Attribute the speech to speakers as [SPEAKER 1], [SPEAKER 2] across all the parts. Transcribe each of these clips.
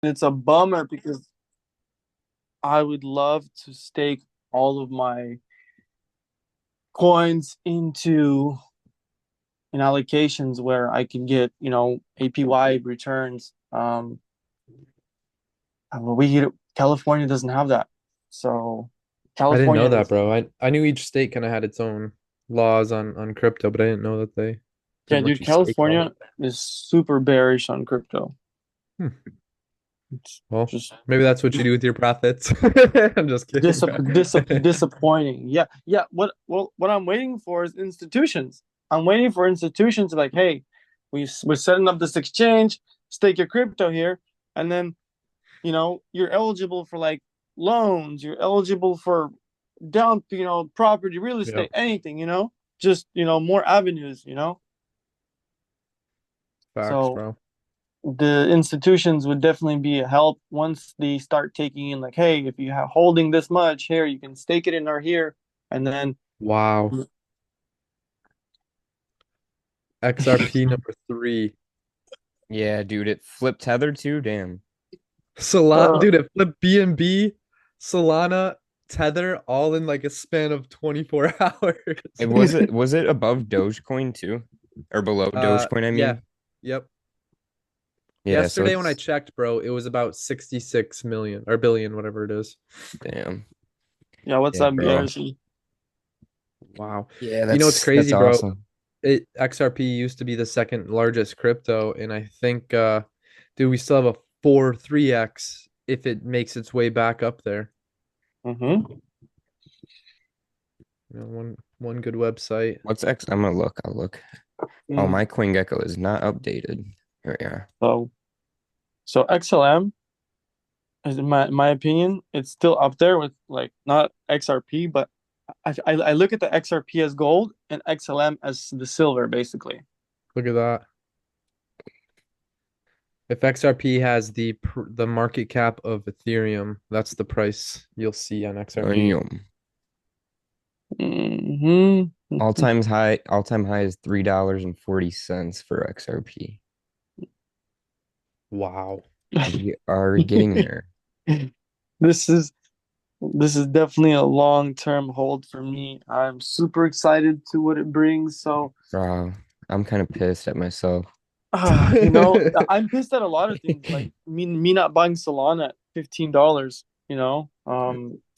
[SPEAKER 1] It's a bummer because I would love to stake all of my coins into in allocations where I can get, APY returns. We California doesn't have that. So
[SPEAKER 2] I didn't know
[SPEAKER 1] California
[SPEAKER 2] that,
[SPEAKER 1] is,
[SPEAKER 2] bro. I knew each state kind of had its own laws on crypto, but I didn't know that they
[SPEAKER 1] yeah,
[SPEAKER 2] didn't let
[SPEAKER 1] dude,
[SPEAKER 2] you stake it all.
[SPEAKER 1] California is super bearish on crypto.
[SPEAKER 2] Hmm.
[SPEAKER 1] It's
[SPEAKER 2] Well,
[SPEAKER 1] just
[SPEAKER 2] maybe that's what you do with your profits. I'm just kidding, bro.
[SPEAKER 1] disappointing. Yeah, yeah. What I'm waiting for is institutions. I'm waiting for institutions like, hey, we're setting up this exchange, stake your crypto here, and then you're eligible for like loans, you're eligible for down, property, real
[SPEAKER 2] Yep.
[SPEAKER 1] estate, anything, just more avenues,
[SPEAKER 2] Facts,
[SPEAKER 1] so
[SPEAKER 2] bro.
[SPEAKER 1] the institutions would definitely be a help once they start taking in like, hey, if you have holding this much here, you can stake it in our here, and then
[SPEAKER 2] Wow. XRP number three.
[SPEAKER 3] Yeah, dude, it flipped Tether too. Damn.
[SPEAKER 2] Solana,
[SPEAKER 1] uh,
[SPEAKER 2] dude, it flipped BNB, Solana, Tether, all in like a span of 24 hours.
[SPEAKER 3] Was it above Dogecoin too, or below Dogecoin? I
[SPEAKER 2] Yeah.
[SPEAKER 3] mean,
[SPEAKER 2] Yep.
[SPEAKER 3] yeah. So
[SPEAKER 2] Yesterday when I
[SPEAKER 3] it's
[SPEAKER 2] checked, bro, it was about 66 million or billion, whatever it is.
[SPEAKER 3] damn.
[SPEAKER 1] yeah, what's
[SPEAKER 3] Yeah,
[SPEAKER 1] up,
[SPEAKER 3] bro.
[SPEAKER 1] BRC?
[SPEAKER 2] Wow.
[SPEAKER 3] Yeah,
[SPEAKER 2] You know what's
[SPEAKER 3] that's
[SPEAKER 2] crazy, bro?
[SPEAKER 3] awesome.
[SPEAKER 2] XRP used to be the second largest crypto, and I think dude, we still have a 3x if it makes its way back up there.
[SPEAKER 1] Mm-hmm.
[SPEAKER 2] You know, one good website.
[SPEAKER 3] What's X? I'm gonna look. I'll look. Oh,
[SPEAKER 1] Mm.
[SPEAKER 3] my CoinGecko is not updated. Here we are.
[SPEAKER 1] So XLM is in my opinion, it's still up there with like not XRP, but I look at the XRP as gold and XLM as the silver, basically.
[SPEAKER 2] Look at that. If XRP has the market cap of Ethereum, that's the price you'll see on XRP.
[SPEAKER 3] Damn.
[SPEAKER 1] Hmm.
[SPEAKER 3] All time high is $3.40 for XRP.
[SPEAKER 2] Wow.
[SPEAKER 3] We are getting there.
[SPEAKER 1] This is this is definitely a long-term hold for me. I'm super excited to what it brings. So,
[SPEAKER 3] Bro, I'm kind of pissed at myself.
[SPEAKER 1] I'm pissed at a lot of things, like me not buying Solana at $15.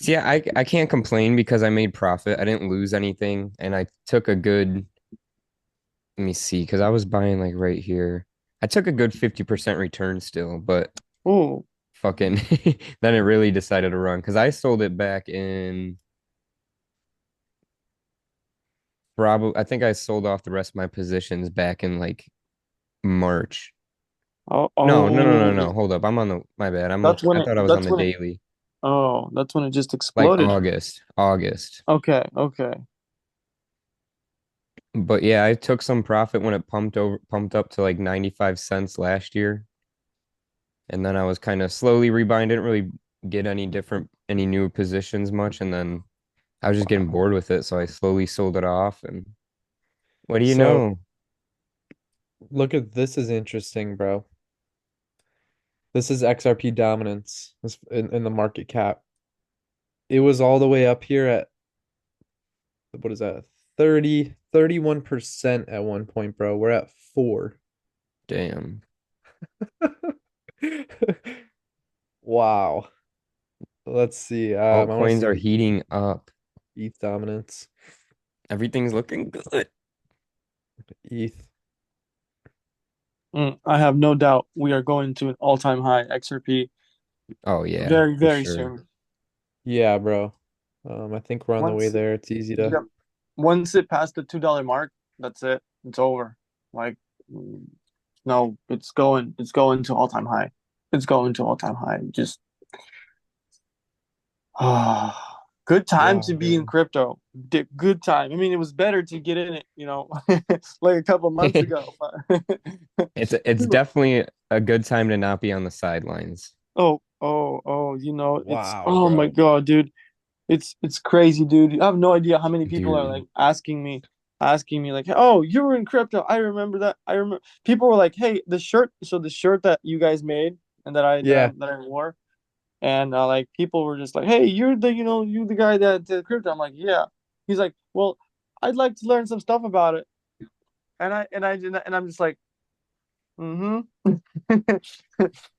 [SPEAKER 3] See, I can't complain because I made profit. I didn't lose anything, and I took a good, let me see, because I was buying like right here. I took a good 50% return still, but
[SPEAKER 1] Oh,
[SPEAKER 3] fucking then it really decided to run because I sold it back in probably I think I sold off the rest of my positions back in like March.
[SPEAKER 1] oh,
[SPEAKER 3] No, no, no, no, no.
[SPEAKER 1] oh,
[SPEAKER 3] Hold up. I'm on the my bad.
[SPEAKER 1] that's when
[SPEAKER 3] I
[SPEAKER 1] it.
[SPEAKER 3] thought I was on
[SPEAKER 1] That's
[SPEAKER 3] the
[SPEAKER 1] when it.
[SPEAKER 3] daily.
[SPEAKER 1] Oh, that's when it just
[SPEAKER 3] Like
[SPEAKER 1] exploded.
[SPEAKER 3] August. August.
[SPEAKER 1] Okay, okay.
[SPEAKER 3] But yeah, I took some profit when it pumped up to like 95 cents last year. And then I was kind of slowly rebuying. Didn't really get any new positions much. And then I was just getting
[SPEAKER 1] Wow.
[SPEAKER 3] bored with it. So I slowly sold it off. And what do you
[SPEAKER 2] So
[SPEAKER 3] know?
[SPEAKER 2] look at this is interesting, bro. This is XRP dominance in the market cap. It was all the way up here at what is that? 31% at one point, bro. We're at 4.
[SPEAKER 3] Damn.
[SPEAKER 2] Wow. Let's see. I want to
[SPEAKER 3] Altcoins
[SPEAKER 2] see
[SPEAKER 3] are
[SPEAKER 2] the
[SPEAKER 3] heating up.
[SPEAKER 2] ETH dominance.
[SPEAKER 3] Everything's looking good.
[SPEAKER 2] ETH.
[SPEAKER 1] I have no doubt we are going to an all-time high XRP
[SPEAKER 3] Oh yeah,
[SPEAKER 1] very,
[SPEAKER 3] for
[SPEAKER 1] very
[SPEAKER 3] sure.
[SPEAKER 1] soon.
[SPEAKER 2] Yeah, bro. I think we're on the way
[SPEAKER 1] Once,
[SPEAKER 2] there. It's easy to.
[SPEAKER 1] yep, once it passed the $2 mark, that's it. It's over. Like, mm, no, it's going to all-time high. It's going to all-time high. Just good time to
[SPEAKER 2] Wow,
[SPEAKER 1] be in
[SPEAKER 2] dude.
[SPEAKER 1] crypto. Good time. I mean, it was better to get in it, like a couple months ago. But
[SPEAKER 3] It's definitely a good time to not be on the sidelines.
[SPEAKER 1] oh, it's
[SPEAKER 2] Wow,
[SPEAKER 1] oh my
[SPEAKER 2] bro.
[SPEAKER 1] God, dude. It's crazy, dude. I have no idea how many people are
[SPEAKER 3] Dude,
[SPEAKER 1] like asking me like, "Oh, you were in crypto. I remember that. I remember." People were like, "Hey, the shirt. So the shirt that you guys made. and that I that I
[SPEAKER 2] Yeah.
[SPEAKER 1] that I wore, and like people were just like, "Hey, you're the guy that did crypto." I'm like, "Yeah." He's like, "Well, I'd like to learn some stuff about it," and I'm just like, "Mm-hmm."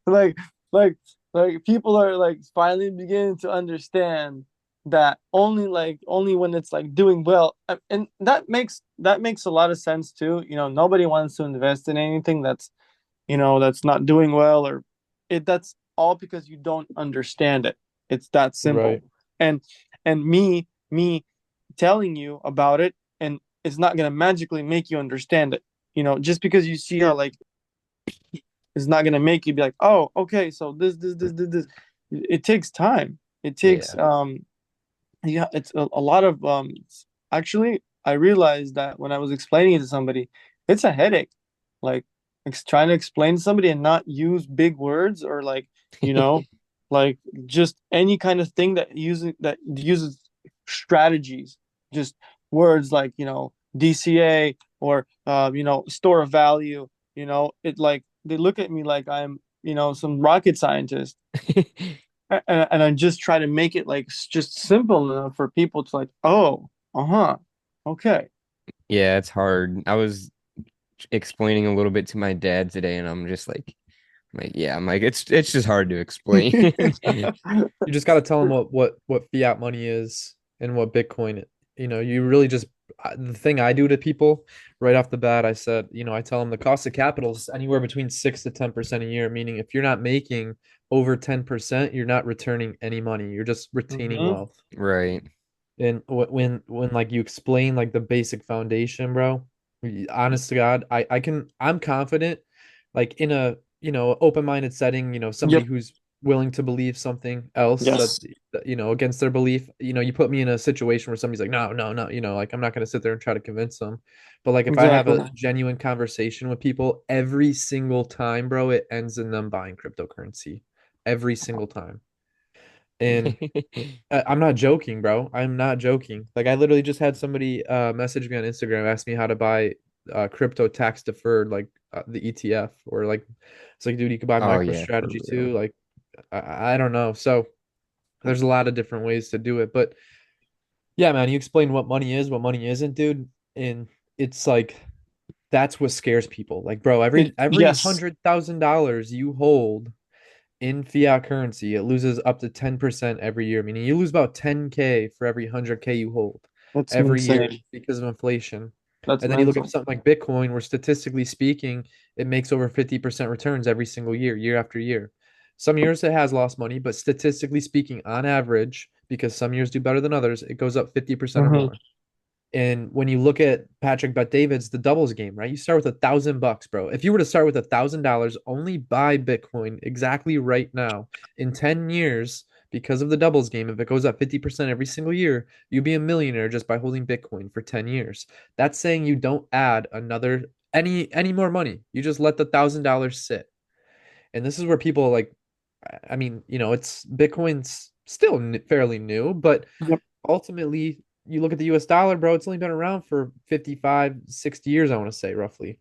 [SPEAKER 1] like like like people are like finally beginning to understand that only when it's like doing well, and that makes a lot of sense too. Nobody wants to invest in anything that's not doing well, or that's all because you don't understand it. It's that simple.
[SPEAKER 2] Right.
[SPEAKER 1] And me telling you about it, and it's not going to magically make you understand it. Just because you see how like it's not going to make you be like, oh, okay, so this. It takes time. It takes
[SPEAKER 3] Yeah.
[SPEAKER 1] yeah, it's a lot of actually I realized that when I was explaining it to somebody, it's a headache. Like trying to explain to somebody and not use big words, or like, you know, like just any kind of thing that uses strategies, just words like, DCA, or store of value, it like they look at me like I'm, some rocket scientist, and I just try to make it like just simple enough for people to like, oh, uh-huh, okay.
[SPEAKER 3] Yeah, it's hard. I was explaining a little bit to my dad today, and I'm like, it's just hard to explain.
[SPEAKER 2] You just got to tell them what fiat money is and what Bitcoin. You really just the thing I do to people right off the bat, I said, I tell them the cost of capital is anywhere between 6 to 10% a year, meaning if you're not making over 10%, you're not returning any money. You're just retaining
[SPEAKER 1] Hmm.
[SPEAKER 2] wealth.
[SPEAKER 3] Right.
[SPEAKER 2] And when like you explain like the basic foundation, bro, honest to God, I'm confident, like in a open-minded setting, somebody
[SPEAKER 1] Yep.
[SPEAKER 2] who's willing to believe something else
[SPEAKER 1] Yes.
[SPEAKER 2] against their belief. You put me in a situation where somebody's like, no, no, no, like I'm not gonna sit there and try to convince them. But like if I have
[SPEAKER 1] Exactly.
[SPEAKER 2] a genuine conversation with people, every single time, bro, it ends in them buying cryptocurrency. Every single time. And I'm not joking, bro. I'm not joking. Like I literally just had somebody message me on Instagram, ask me how to buy crypto tax deferred, like the ETF, or like it's like, dude, you could buy
[SPEAKER 3] Oh yeah, for
[SPEAKER 2] MicroStrategy
[SPEAKER 3] real.
[SPEAKER 2] too. Like I don't know. So there's a lot of different ways to do it, but yeah, man, you explain what money is, what money isn't, dude, and it's like that's what scares people. Like, bro, every
[SPEAKER 1] Yes.
[SPEAKER 2] $100,000 you hold in fiat currency, it loses up to 10% every year, meaning you lose about 10K for every 100K you hold
[SPEAKER 1] That's
[SPEAKER 2] every year
[SPEAKER 1] insane.
[SPEAKER 2] because of inflation.
[SPEAKER 1] That's
[SPEAKER 2] And then you look at
[SPEAKER 1] mental.
[SPEAKER 2] something like Bitcoin, where statistically speaking, it makes over 50% returns every single year, year after year. Some years it has lost money, but statistically speaking, on average, because some years do better than others, it goes up 50% or
[SPEAKER 1] Hmm.
[SPEAKER 2] more. And when you look at Patrick Bet David's the doubles game, right? You start with $1,000, bro. If you were to start with $1,000, only buy Bitcoin exactly right now, in 10 years, because of the doubles game, if it goes up 50% every single year, you'd be a millionaire just by holding Bitcoin for 10 years. That's saying you don't add another any more money. You just let the $1,000 sit. And this is where people like, I mean, it's Bitcoin's still fairly new, but
[SPEAKER 1] Yep.
[SPEAKER 2] ultimately, you look at the US dollar, bro, it's only been around for 55, 60 years, I want to say, roughly.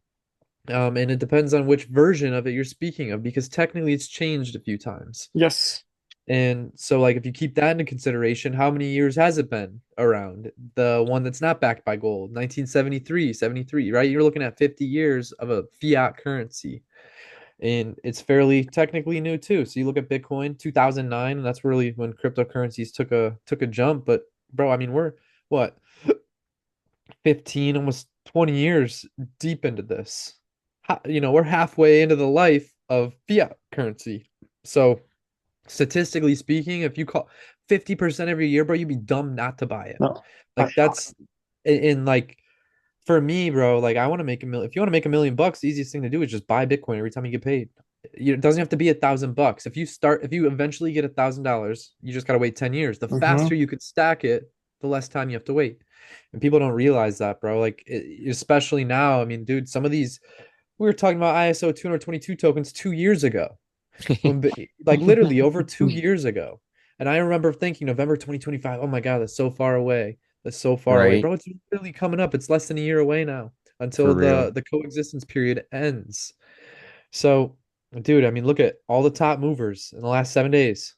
[SPEAKER 2] And it depends on which version of it you're speaking of, because technically it's changed a few times.
[SPEAKER 1] Yes.
[SPEAKER 2] And so, like, if you keep that into consideration, how many years has it been around? The one that's not backed by gold, 1973, 73, right? You're looking at 50 years of a fiat currency. And it's fairly technically new too. So you look at Bitcoin 2009, and that's really when cryptocurrencies took a jump. But bro, I mean, we're what 15, almost 20 years deep into this. We're halfway into the life of fiat currency. So statistically speaking, if you call 50% every year, bro, you'd be dumb not to buy it.
[SPEAKER 1] No. I,
[SPEAKER 2] Like that's in like for me, bro, like I want to make a million. If you want to make $1 million, the easiest thing to do is just buy Bitcoin every time you get paid. It doesn't have to be $1,000. If you eventually get $1,000, you just gotta wait 10 years. The
[SPEAKER 1] hmm
[SPEAKER 2] faster you could stack it, the less time you have to wait. And people don't realize that, bro. Like especially now. I mean, dude, some of these we were talking about ISO 222 tokens 2 years ago, like literally over 2 years ago. And I remember thinking November 2025, oh my God, that's so far away. That's so far away.
[SPEAKER 3] Right.
[SPEAKER 2] Bro, it's really coming up. It's less than a year away now
[SPEAKER 3] For
[SPEAKER 2] until
[SPEAKER 3] real.
[SPEAKER 2] the coexistence period ends. So Dude, I mean, look at all the top movers in the last 7 days.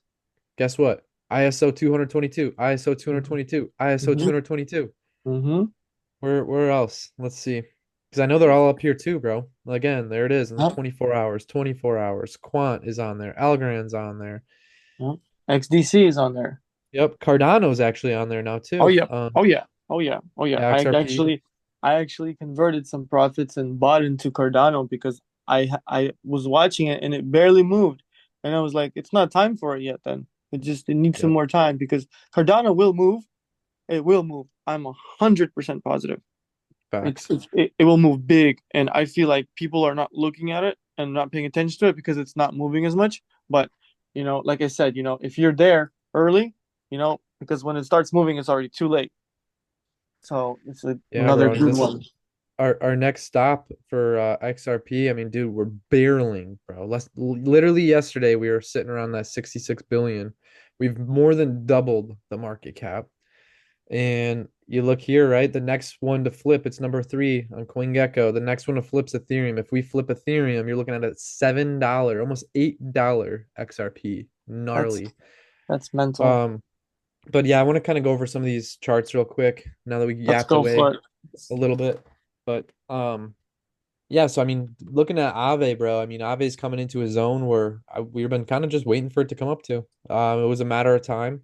[SPEAKER 2] Guess what? ISO 222, ISO
[SPEAKER 1] Mhm.
[SPEAKER 2] 222, ISO
[SPEAKER 1] Mhm.
[SPEAKER 2] 222.
[SPEAKER 1] Mhm.
[SPEAKER 2] Where else? Let's see. Because I know they're all up here too, bro. Again, there it is in the
[SPEAKER 1] Yep.
[SPEAKER 2] 24 hours, 24 hours. Quant is on there. Algorand's on there.
[SPEAKER 1] Yep. XDC is on there.
[SPEAKER 2] Yep, Cardano's actually on there now
[SPEAKER 1] Oh
[SPEAKER 2] too.
[SPEAKER 1] yeah. Oh yeah. Oh yeah. Oh yeah.
[SPEAKER 2] Yeah,
[SPEAKER 1] I
[SPEAKER 2] XRP.
[SPEAKER 1] actually I actually converted some profits and bought into Cardano because I was watching it and it barely moved. And I was like, it's not time for it yet then. It needs some
[SPEAKER 2] Yep,
[SPEAKER 1] more time because Cardano will move. It will move. I'm 100% positive.
[SPEAKER 2] facts.
[SPEAKER 1] It will move big, and I feel like people are not looking at it and not paying attention to it because it's not moving as much. But like I said, if you're there early, because when it starts moving, it's already too late. So it's
[SPEAKER 2] Yeah,
[SPEAKER 1] another
[SPEAKER 2] bro. And
[SPEAKER 1] good
[SPEAKER 2] this
[SPEAKER 1] one.
[SPEAKER 2] our next stop for XRP. I mean, dude, we're barreling, bro. Literally yesterday we were sitting around that 66 billion. We've more than doubled the market cap. And you look here, right? The next one to flip, it's number three on CoinGecko. The next one to flip's Ethereum. If we flip Ethereum, you're looking at a $7, almost $8 XRP.
[SPEAKER 1] That's
[SPEAKER 2] Gnarly.
[SPEAKER 1] that's mental.
[SPEAKER 2] Um, but yeah, I want to kind of go over some of these charts real quick now that we
[SPEAKER 1] Let's
[SPEAKER 2] yapped
[SPEAKER 1] go for
[SPEAKER 2] away
[SPEAKER 1] it.
[SPEAKER 2] a little bit. But yeah, so I mean, looking at Ave, bro, I mean, Ave's coming into a zone where we've been kind of just waiting for it to come up to. It was a matter of time.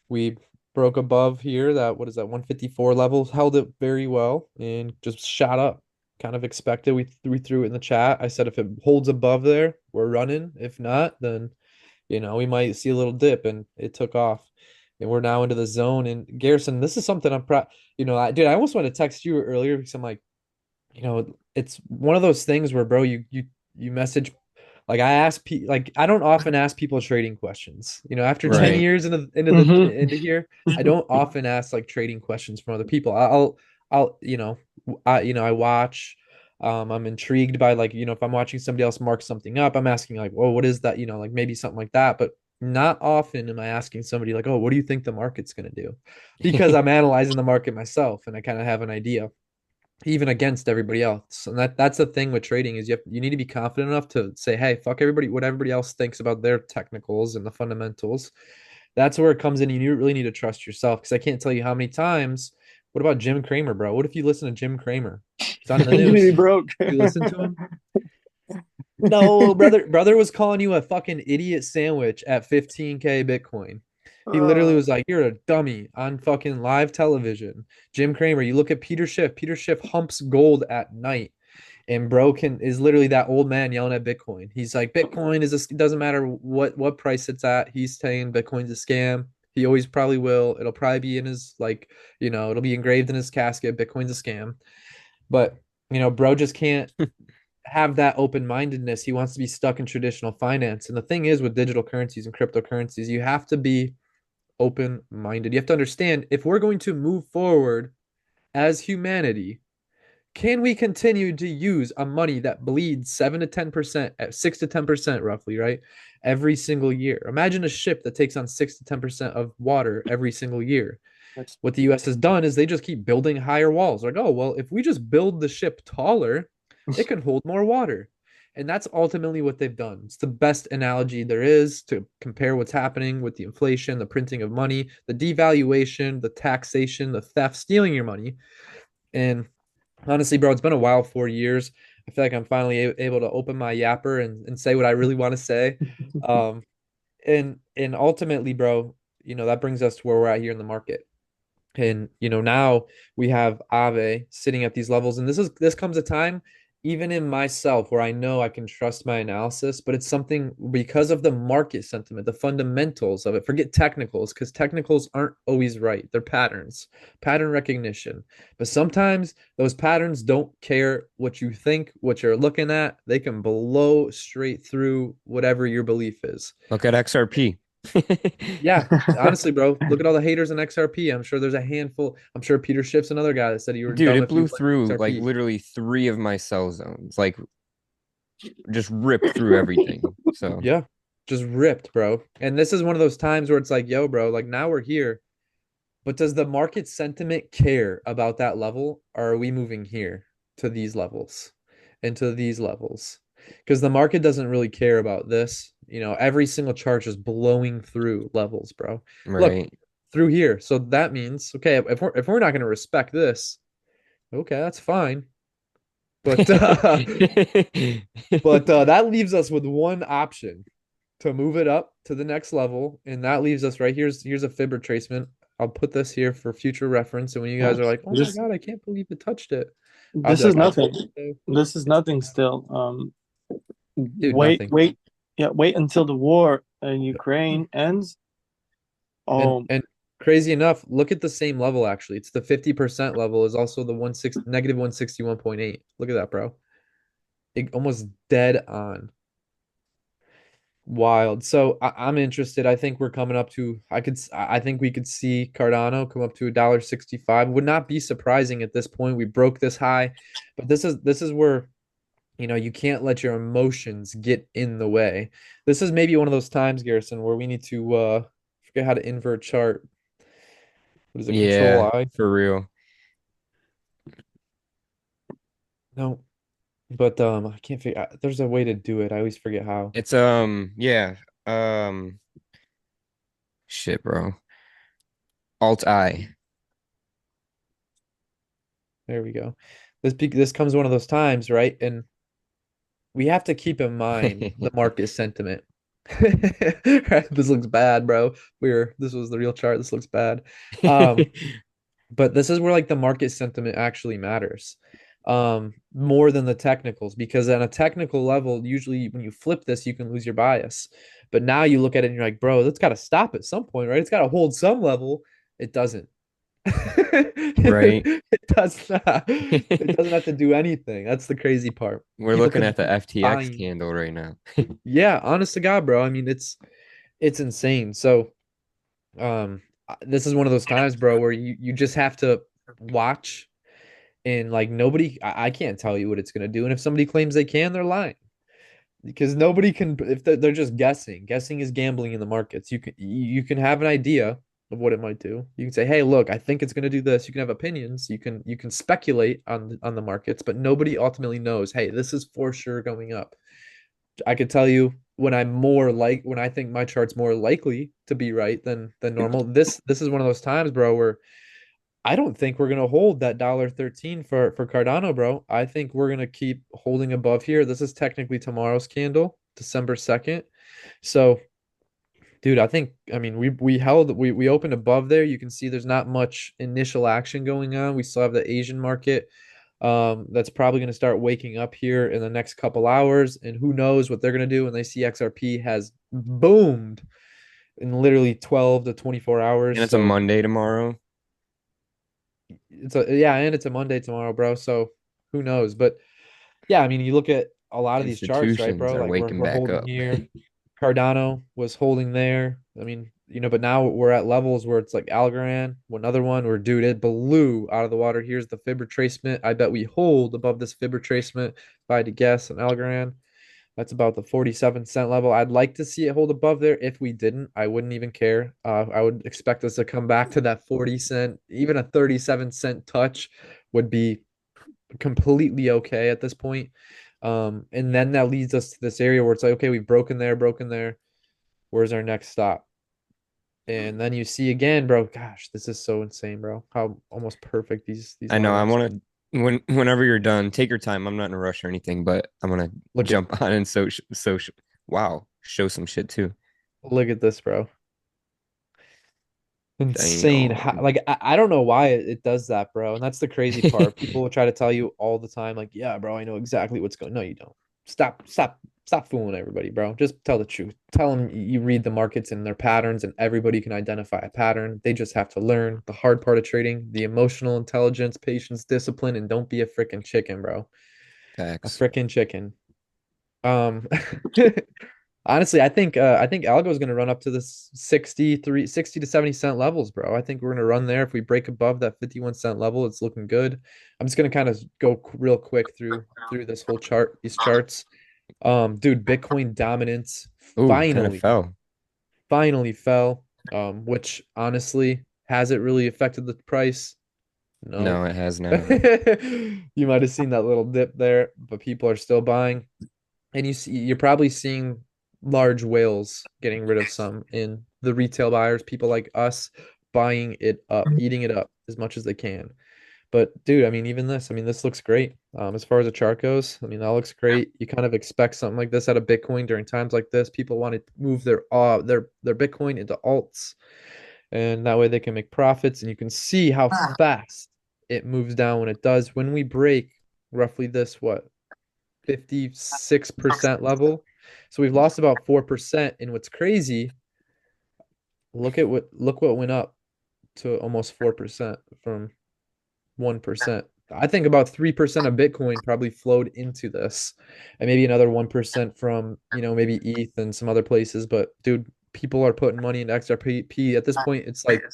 [SPEAKER 2] We broke above here, that what is that, 154 level, held it very well and just shot up. Kind of expected. We threw it in the chat. I said if it holds above there, we're running. If not, then we might see a little dip, and it took off. And we're now into the zone. And Garrison, this is something I'm proud. Dude, I almost wanted to text you earlier because I'm like, it's one of those things where, bro, you message, like I ask like I don't often ask people trading questions. After 10
[SPEAKER 3] Right.
[SPEAKER 2] years
[SPEAKER 1] Mm-hmm.
[SPEAKER 2] into here, I don't often ask like trading questions from other people. I'll I watch. I'm intrigued by, like, if I'm watching somebody else mark something up, I'm asking like, "Oh, what is that?" Like maybe something like that. But not often am I asking somebody like, "Oh, what do you think the market's gonna do?" Because I'm analyzing the market myself and I kind of have an idea, even against everybody else. And that's the thing with trading is you need to be confident enough to say, hey, fuck everybody, what everybody else thinks about their technicals and the fundamentals. That's where it comes in. You really need to trust yourself, because I can't tell you how many times. What about Jim Cramer, bro? What if you listen to Jim Cramer? He's on the
[SPEAKER 1] Infinity
[SPEAKER 2] news.
[SPEAKER 1] broke.
[SPEAKER 2] You listen to him? No, brother was calling you a fucking idiot sandwich at 15K Bitcoin. He literally
[SPEAKER 1] Uh,
[SPEAKER 2] was like, "You're a dummy" on fucking live television. Jim Cramer, you look at Peter Schiff. Peter Schiff humps gold at night, and bro is literally that old man yelling at Bitcoin. He's like, "Bitcoin is it doesn't matter what price it's at." He's saying Bitcoin's a scam. He always probably will. It'll probably be in his, like, it'll be engraved in his casket. Bitcoin's a scam. But bro just can't have that open-mindedness. He wants to be stuck in traditional finance. And the thing is, with digital currencies and cryptocurrencies, you have to be open-minded. You have to understand, if we're going to move forward as humanity, can we continue to use a money that bleeds 7 to 10%, at 6 to 10% roughly, right? Every single year. Imagine a ship that takes on 6 to 10% of water every single year.
[SPEAKER 1] that's
[SPEAKER 2] What the US has done is they just keep building higher walls. Like, oh, well, if we just build the ship taller, it can hold more water. And that's ultimately what they've done. It's the best analogy there is to compare what's happening with the inflation, the printing of money, the devaluation, the taxation, the theft, stealing your money. And honestly, bro, it's been a wild 4 years. I feel like I'm finally able to open my yapper and say what I really want to say. Um, and ultimately, bro, that brings us to where we're at here in the market. And now we have Ave sitting at these levels, and this comes a time even in myself where I know I can trust my analysis, but it's something because of the market sentiment, the fundamentals of it. Forget technicals, because technicals aren't always right. They're patterns, pattern recognition. But sometimes those patterns don't care what you think, what you're looking at. They can blow straight through whatever your belief is.
[SPEAKER 3] Look at XRP.
[SPEAKER 2] Yeah, honestly, bro, look at all the haters in XRP. I'm sure there's a handful. I'm sure Peter Schiff's another guy that said you were
[SPEAKER 3] Dude,
[SPEAKER 2] dumb
[SPEAKER 3] it
[SPEAKER 2] if you
[SPEAKER 3] blew
[SPEAKER 2] went
[SPEAKER 3] through like
[SPEAKER 2] XRP.
[SPEAKER 3] literally three of my cell zones, like just ripped through everything. So,
[SPEAKER 2] Yeah, just ripped, bro. And this is one of those times where it's like, yo, bro, like now we're here, but does the market sentiment care about that level? Or are we moving here to these levels and to these levels? because the market doesn't really care about this. Every single chart just blowing through levels, bro. Look
[SPEAKER 3] Right.
[SPEAKER 2] through here. So that means, okay, if we're not going to respect this, okay, that's fine. But that leaves us with one option to move it up to the next level, and that leaves us right here's a fib retracement. I'll put this here for future reference, and when you
[SPEAKER 1] Yeah.
[SPEAKER 2] guys are like, "Oh my
[SPEAKER 1] This
[SPEAKER 2] God, I can't believe it touched it," I'll be
[SPEAKER 1] this is
[SPEAKER 2] like, "I
[SPEAKER 1] nothing.
[SPEAKER 2] told you so."
[SPEAKER 1] This is nothing still.
[SPEAKER 2] Dude,
[SPEAKER 1] Wait,
[SPEAKER 2] nothing.
[SPEAKER 1] wait, yeah, wait until the war in Ukraine ends.
[SPEAKER 2] And
[SPEAKER 1] Oh,
[SPEAKER 2] and crazy enough, look at the same level actually. It's the 50% level is also the 16 negative 161.8. Look at that, bro. It almost dead on. Wild. So I'm interested. I think we're coming up to. I think we could see Cardano come up to $1.65. Would not be surprising at this point. We broke this high, but this is where you can't let your emotions get in the way. This is maybe one of those times, Garrison, where we need to forget how to invert chart. What is it? Control
[SPEAKER 3] Yeah,
[SPEAKER 2] I?
[SPEAKER 3] for real.
[SPEAKER 2] No, but I can't figure. There's a way to do it. I always forget how.
[SPEAKER 3] It's yeah. Um shit, bro. Alt I.
[SPEAKER 2] There we go. This comes one of those times, right? And we have to keep in mind the market sentiment. Right? This looks bad, bro. This was the real chart. This looks bad. Um, but this is where like the market sentiment actually matters. More than the technicals, because on a technical level, usually when you flip this, you can lose your bias. But now you look at it and you're like, bro, that's got to stop at some point, right? It's got to hold some level. It doesn't.
[SPEAKER 3] Right.
[SPEAKER 2] It does not. It doesn't have to do anything. That's the crazy part.
[SPEAKER 3] We're
[SPEAKER 2] People
[SPEAKER 3] looking
[SPEAKER 2] could
[SPEAKER 3] at the
[SPEAKER 2] be
[SPEAKER 3] FTX
[SPEAKER 2] buying.
[SPEAKER 3] candle right now.
[SPEAKER 2] Yeah, honest to God, bro. I mean, it's insane. So, this is one of those times, bro, where you just have to watch and like nobody. I can't tell you what it's gonna do, and if somebody claims they can, they're lying because nobody can. If they're just guessing, guessing is gambling in the markets. You can have an idea of what it might do. You can say, "Hey, look, I think it's going to do this." You can have opinions. You can speculate on the markets, but nobody ultimately knows. Hey, this is for sure going up. I could tell you when I think my chart's more likely to be right than normal. This is one of those times, bro, where I don't think we're gonna hold that $1.13 for Cardano, bro. I think we're gonna keep holding above here. This is technically tomorrow's candle, December 2nd. So, dude, I mean we opened above there. You can see there's not much initial action going on. We still have the Asian market. That's probably going to start waking up here in the next couple hours, and who knows what they're going to do when they see XRP has boomed in literally 12 to 24 hours.
[SPEAKER 3] And it's a
[SPEAKER 2] So
[SPEAKER 3] Monday tomorrow.
[SPEAKER 2] and it's a Monday tomorrow, bro. So who knows? But yeah, I mean, you look at a lot of these charts, right,
[SPEAKER 3] Institutions
[SPEAKER 2] bro?
[SPEAKER 3] are
[SPEAKER 2] Like we're
[SPEAKER 3] waking
[SPEAKER 2] we're
[SPEAKER 3] back
[SPEAKER 2] holding
[SPEAKER 3] up.
[SPEAKER 2] here. Cardano was holding there. I mean, but now we're at levels where it's like Algorand, another one where dude it blew out of the water. Here's the fib retracement. I bet we hold above this fib retracement if I had to guess an Algorand. That's about the 47-cent level. I'd like to see it hold above there. If we didn't, I wouldn't even care. I would expect us to come back to that 40 cent, even a 37-cent touch would be completely okay at this point. And then that leads us to this area where it's like, okay, we've broken there, broken there. Where's our next stop? And then you see again, bro. Gosh, this is so insane, bro. How almost perfect these
[SPEAKER 3] I know. I
[SPEAKER 2] levels.
[SPEAKER 3] want to whenever you're done, take your time. I'm not in a rush or anything, but I'm gonna
[SPEAKER 2] Look at
[SPEAKER 3] jump on and wow, show some shit too.
[SPEAKER 2] look at this, bro. Insane.
[SPEAKER 3] Damn.
[SPEAKER 2] Like I don't know why it does that, bro. And that's the crazy part. People will try to tell you all the time, like, yeah, bro, I know exactly what's going. No, you don't. Stop fooling everybody, bro. Just tell the truth. Tell them you read the markets and their patterns, and everybody can identify a pattern. They just have to learn the hard part of trading, the emotional intelligence, patience, discipline, and don't be a freaking chicken, bro. A
[SPEAKER 3] Facts.
[SPEAKER 2] freaking chicken. Um, honestly, I think algo is going to run up to the 60 to 70 cent levels, bro. I think we're going to run there if we break above that 51-cent level. It's looking good. I'm just going to kind of go real quick through this whole chart, these charts. Dude, Bitcoin dominance
[SPEAKER 3] Ooh, kind of
[SPEAKER 2] finally
[SPEAKER 3] fell.
[SPEAKER 2] finally fell. Which honestly has it really affected the price?
[SPEAKER 3] No,
[SPEAKER 2] No.
[SPEAKER 3] it has not.
[SPEAKER 2] You might have seen that little dip there, but people are still buying. and you're probably seeing large whales getting rid of some in the retail buyers, people like us buying it up, eating it up as much as they can. But dude, I mean, even this, I mean, this looks great. As far as a chart goes, I mean, that looks great. You kind of expect something like this out of Bitcoin during times like this. People want to move their Bitcoin into alts, and that way they can make profits. And you can see how fast it moves down when it does. When we break roughly this, what, 56% level. So we've lost about 4%. And what's crazy, look what went up to almost 4% from 1%. I think about 3% of Bitcoin probably flowed into this, and maybe another 1% from, maybe ETH and some other places. But dude, people are putting money into XRP. At this point, it's like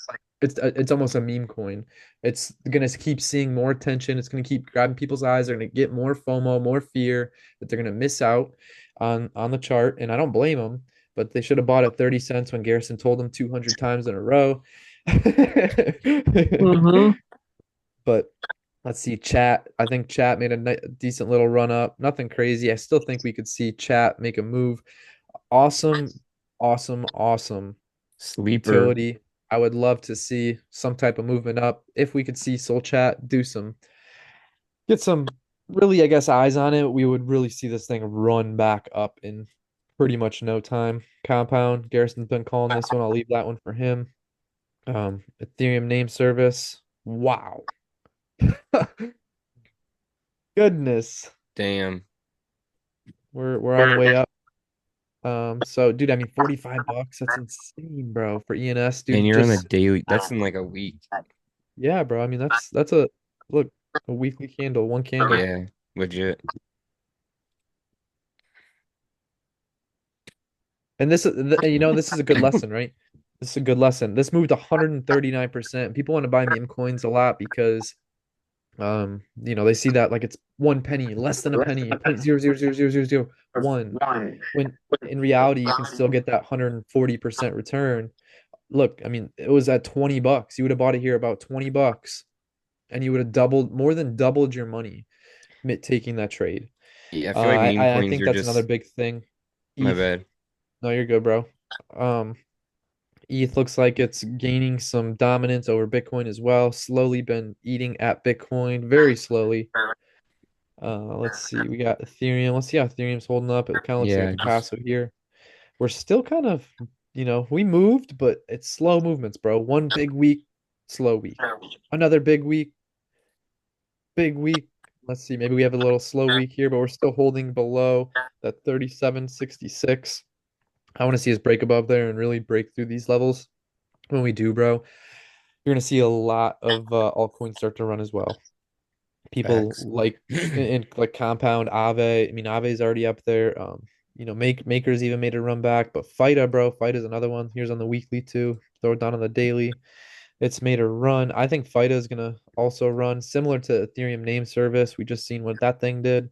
[SPEAKER 2] it's almost a meme coin. It's gonna keep seeing more attention. It's gonna keep grabbing people's eyes. They're gonna get more FOMO, more fear that they're gonna miss out on the chart. And I don't blame them, but they should have bought at 30 cents when Garrison told them 200 times in a row.
[SPEAKER 1] Mm-hmm.
[SPEAKER 2] But let's see, chat. I think chat made a decent little run up. Nothing crazy. I still think we could see chat make a move. Awesome, awesome, awesome
[SPEAKER 3] Sleeper.
[SPEAKER 2] utility. I would love to see some type of movement up. If we could see Soul Chat get some really, I guess, eyes on it, we would really see this thing run back up in pretty much no time. Compound, Garrison's been calling this one. I'll leave that one for him. Ethereum name service. Wow. Goodness.
[SPEAKER 3] Damn.
[SPEAKER 2] We're on the way up. So dude, I mean, $45, that's insane, bro, for ENS,
[SPEAKER 3] And
[SPEAKER 2] dude.
[SPEAKER 3] you're on the
[SPEAKER 2] Just
[SPEAKER 3] daily. That's in like a week.
[SPEAKER 2] yeah, bro. I mean, that's a look, a weekly candle, one candle.
[SPEAKER 3] Yeah, legit.
[SPEAKER 2] And this is a good lesson, right? This is a good lesson. This moved 139%. People want to buy meme coins a lot because they see that like it's 1 penny, less than a penny, 0.000001. When in reality you can still get that 140% return. Look, I mean, it was at $20. You would have bought it here about $20, and you would have more than doubled your money taking that trade.
[SPEAKER 3] Yeah, I
[SPEAKER 2] Uh,
[SPEAKER 3] feel like meme
[SPEAKER 2] I
[SPEAKER 3] coins
[SPEAKER 2] think
[SPEAKER 3] are
[SPEAKER 2] that's another
[SPEAKER 3] just
[SPEAKER 2] big thing.
[SPEAKER 3] my
[SPEAKER 2] ETH.
[SPEAKER 3] bad.
[SPEAKER 2] No, you're good, bro. Um, ETH looks like it's gaining some dominance over Bitcoin as well. Slowly been eating at Bitcoin, very slowly. Let's see. We got Ethereum. Let's see how Ethereum's holding up. It kind of looks like a
[SPEAKER 3] Yeah, just
[SPEAKER 2] Picasso here. We're still kind of, we moved, but it's slow movements, bro. One big week, slow week. Another big week, big week. Let's see. Maybe we have a little slow week here, but we're still holding below that 37.66. I want to see us break above there and really break through these levels. When we do, bro, you're gonna see a lot of altcoins start to run as well. People
[SPEAKER 3] facts.
[SPEAKER 2] like like Compound, Aave. I mean, Aave's already up there. Makers even made a run back, but FIDA, bro, FIDA is another one. Here's on the weekly too. Throw it down on the daily. It's made a run. I think FIDA is gonna also run similar to Ethereum name service. We just seen what that thing did.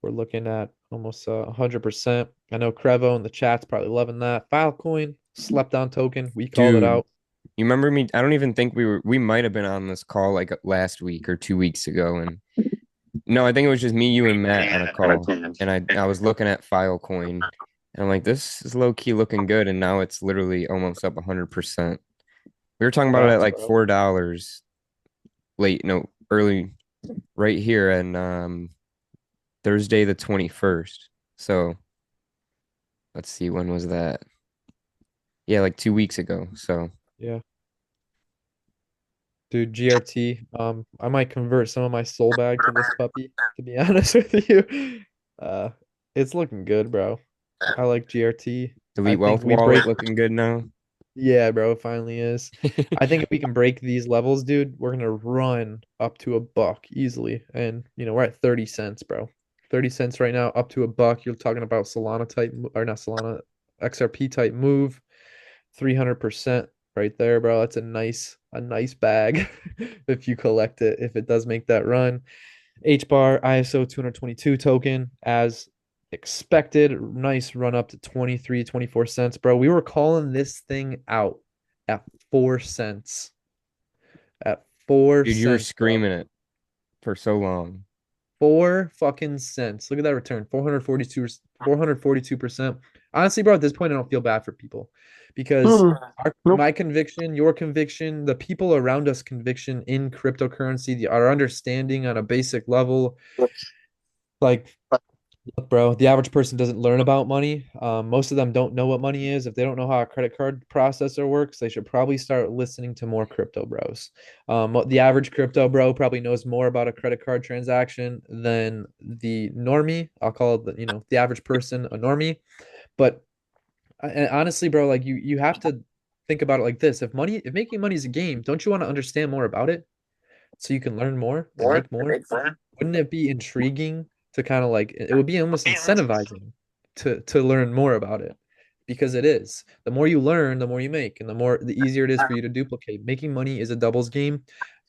[SPEAKER 2] We're looking at almost 100%. I know Crevo in the chat's probably loving that. Filecoin, slept on token. We called it
[SPEAKER 3] Dude,
[SPEAKER 2] out.
[SPEAKER 3] you remember me? I don't even think we might have been on this call like last week or 2 weeks ago. And no, I think it was just me, you, and Matt on a call. And I was looking at Filecoin and I'm like, this is low key looking good. And now it's literally almost up 100%. We were talking about it at
[SPEAKER 2] Facts,
[SPEAKER 3] like
[SPEAKER 2] bro.
[SPEAKER 3] $4 late, no, early right here and Thursday the 21st. So let's see, when was that? Yeah, like 2 weeks ago. So
[SPEAKER 2] Yeah. Dude, GRT. I might convert some of my soul bag to this puppy, to be honest with you. Uh, it's looking good, bro. I like GRT. I
[SPEAKER 3] Delete
[SPEAKER 2] think
[SPEAKER 3] Wealth
[SPEAKER 2] we break.
[SPEAKER 3] Wallet looking good now.
[SPEAKER 2] Yeah, bro, it finally is. I think if we can break these levels, dude, we're gonna run up to $1 easily. And we're at 30 cents, bro. 30 cents right now, up to $1. You're talking about Solana type, or not Solana, XRP type move. 300% right there, bro. That's a nice bag if you collect it, if it does make that run. H bar ISO 222 token as expected. Nice run up to 23, 24 cents, bro. We were calling this thing out at 4 cents. At 4
[SPEAKER 3] Dude, you were
[SPEAKER 2] cents, bro.
[SPEAKER 3] screaming it for so long.
[SPEAKER 2] 4 fucking cents. Look at that return. 442%. Honestly, bro, at this point I don't feel bad for people because
[SPEAKER 1] Mm, nope.
[SPEAKER 2] my conviction, your conviction, the people around us conviction in cryptocurrency, our understanding on a basic level, like look, bro, the average person doesn't learn about money. Most of them don't know what money is. If they don't know how a credit card processor works, they should probably start listening to more crypto bros. The average crypto bro probably knows more about a credit card transaction than the normie. I'll call it the average person a normie. But and honestly, bro, like you have to think about it like this. If making money is a game, don't you want to understand more about it so you can learn more and make more? Wouldn't it be intriguing to kind of like it would be almost incentivizing to learn more about it because it is. The more you learn, the more you make, and the easier it is for you to duplicate. Making money is a doubles game.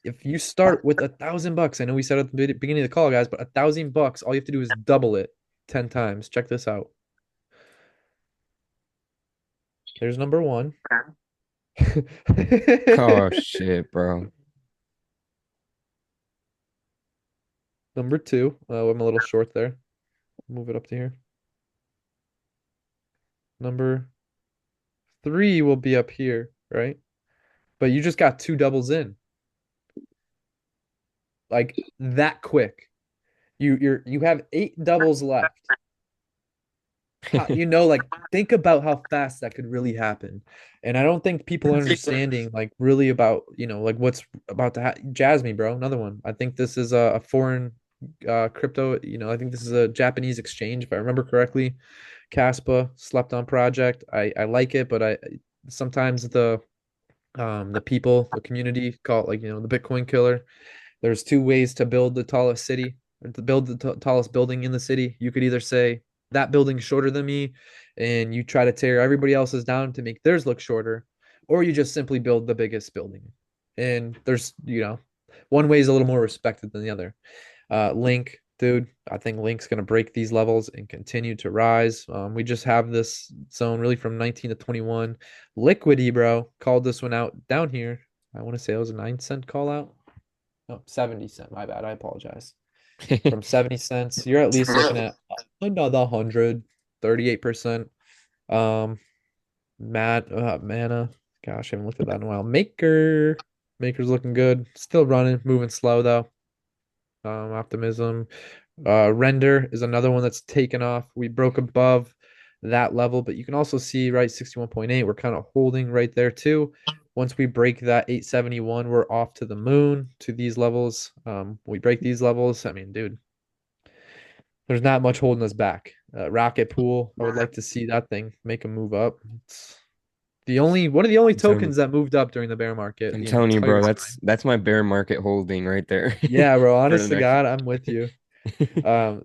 [SPEAKER 2] If you start with $1,000, I know we said at the beginning of the call, guys, but $1,000, all you have to do is double it 10 times. Check this out. There's number one.
[SPEAKER 3] Oh shit, bro.
[SPEAKER 2] Number two. I'm a little short there. Move it up to here. Number three will be up here, right? But you just got two doubles in, like that quick. You have eight doubles left. Like think about how fast that could really happen. And I don't think people are understanding like really about, like what's about to happen. Jasmine, bro, another one. I think this is a foreign crypto, I think this is a Japanese exchange, if I remember correctly. Caspa slept on project. I like it, but I sometimes the people, the community call it like, the Bitcoin killer. There's two ways to build the tallest city, or to build the tallest building in the city. You could either say that building's shorter than me, and you try to tear everybody else's down to make theirs look shorter, or you just simply build the biggest building. And there's, one way is a little more respected than the other. Link, dude, I think Link's gonna break these levels and continue to rise. We just have this zone really from 19 to 21. Liquidity, bro, called this one out down here. I want to say it was a 9 cent call out. No, 70 cent. My bad. I apologize. From 70 cents, you're at least looking at another 138%. Um, mana. Gosh, I haven't looked at that in a while. Maker's looking good. Still running, moving slow though. Optimism. Render is another one that's taken off. We broke above that level, but you can also see right 61.8. We're kind of holding right there too. Once we break that 871, we're off to the moon to these levels. We break these levels. I mean, dude, there's not much holding us back. Rocket Pool, I would like to see that thing make a move up. It's the only one of the only
[SPEAKER 3] I'm telling
[SPEAKER 2] tokens that moved up during the bear market
[SPEAKER 3] I'm
[SPEAKER 2] the
[SPEAKER 3] telling you,
[SPEAKER 2] entire
[SPEAKER 3] bro,
[SPEAKER 2] time.
[SPEAKER 3] that's my bear market holding right there
[SPEAKER 2] Yeah, bro.
[SPEAKER 3] for the
[SPEAKER 2] Honest to
[SPEAKER 3] next.
[SPEAKER 2] God, I'm with you.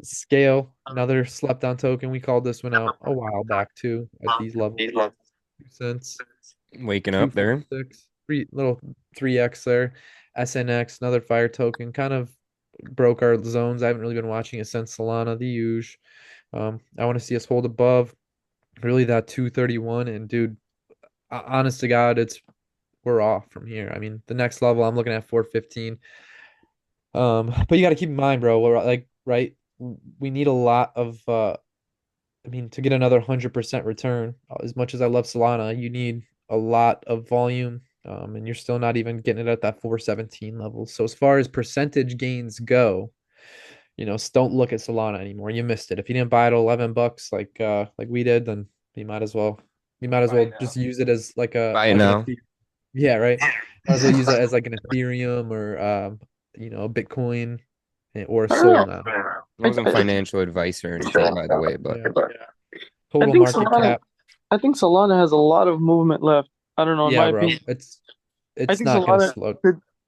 [SPEAKER 2] Scale, another slept on token. We called this one out a while back too at these levels. 2 cents,
[SPEAKER 3] Waking up there.
[SPEAKER 2] 246, little 3x there. SNX, another fire token, kind of broke our zones. I haven't really been watching it since Solana, the huge. I want to see us hold above really that 231. And dude, honest to God, we're off from here. I mean, the next level I'm looking at 415. But you got to keep in mind, bro, we're like, right, we need a lot of I mean, to get another 100% return, as much as I love Solana, you need a lot of volume, and you're still not even getting it at that 417 level. So as far as percentage gains go, don't look at Solana anymore. You missed it. If you didn't buy it at $11 like we did, then you might as well just use it as like a
[SPEAKER 3] Buy it
[SPEAKER 2] like an
[SPEAKER 3] now.
[SPEAKER 2] Ethereum. Yeah, right. Might as well use it as like an Ethereum or Bitcoin or
[SPEAKER 1] I don't
[SPEAKER 2] Sol
[SPEAKER 1] know.
[SPEAKER 2] now.
[SPEAKER 3] It
[SPEAKER 1] I,
[SPEAKER 3] wasn't
[SPEAKER 1] I,
[SPEAKER 3] financial advice or anything, by the way, but
[SPEAKER 2] Yeah.
[SPEAKER 1] I
[SPEAKER 2] Total
[SPEAKER 1] think
[SPEAKER 2] market
[SPEAKER 1] Solana.
[SPEAKER 2] cap.
[SPEAKER 1] I think Solana has a lot of movement left. I don't know. In
[SPEAKER 2] Yeah,
[SPEAKER 1] my
[SPEAKER 2] bro.
[SPEAKER 1] opinion, I
[SPEAKER 2] It's
[SPEAKER 1] think
[SPEAKER 2] not gonna
[SPEAKER 1] Solana
[SPEAKER 2] slow.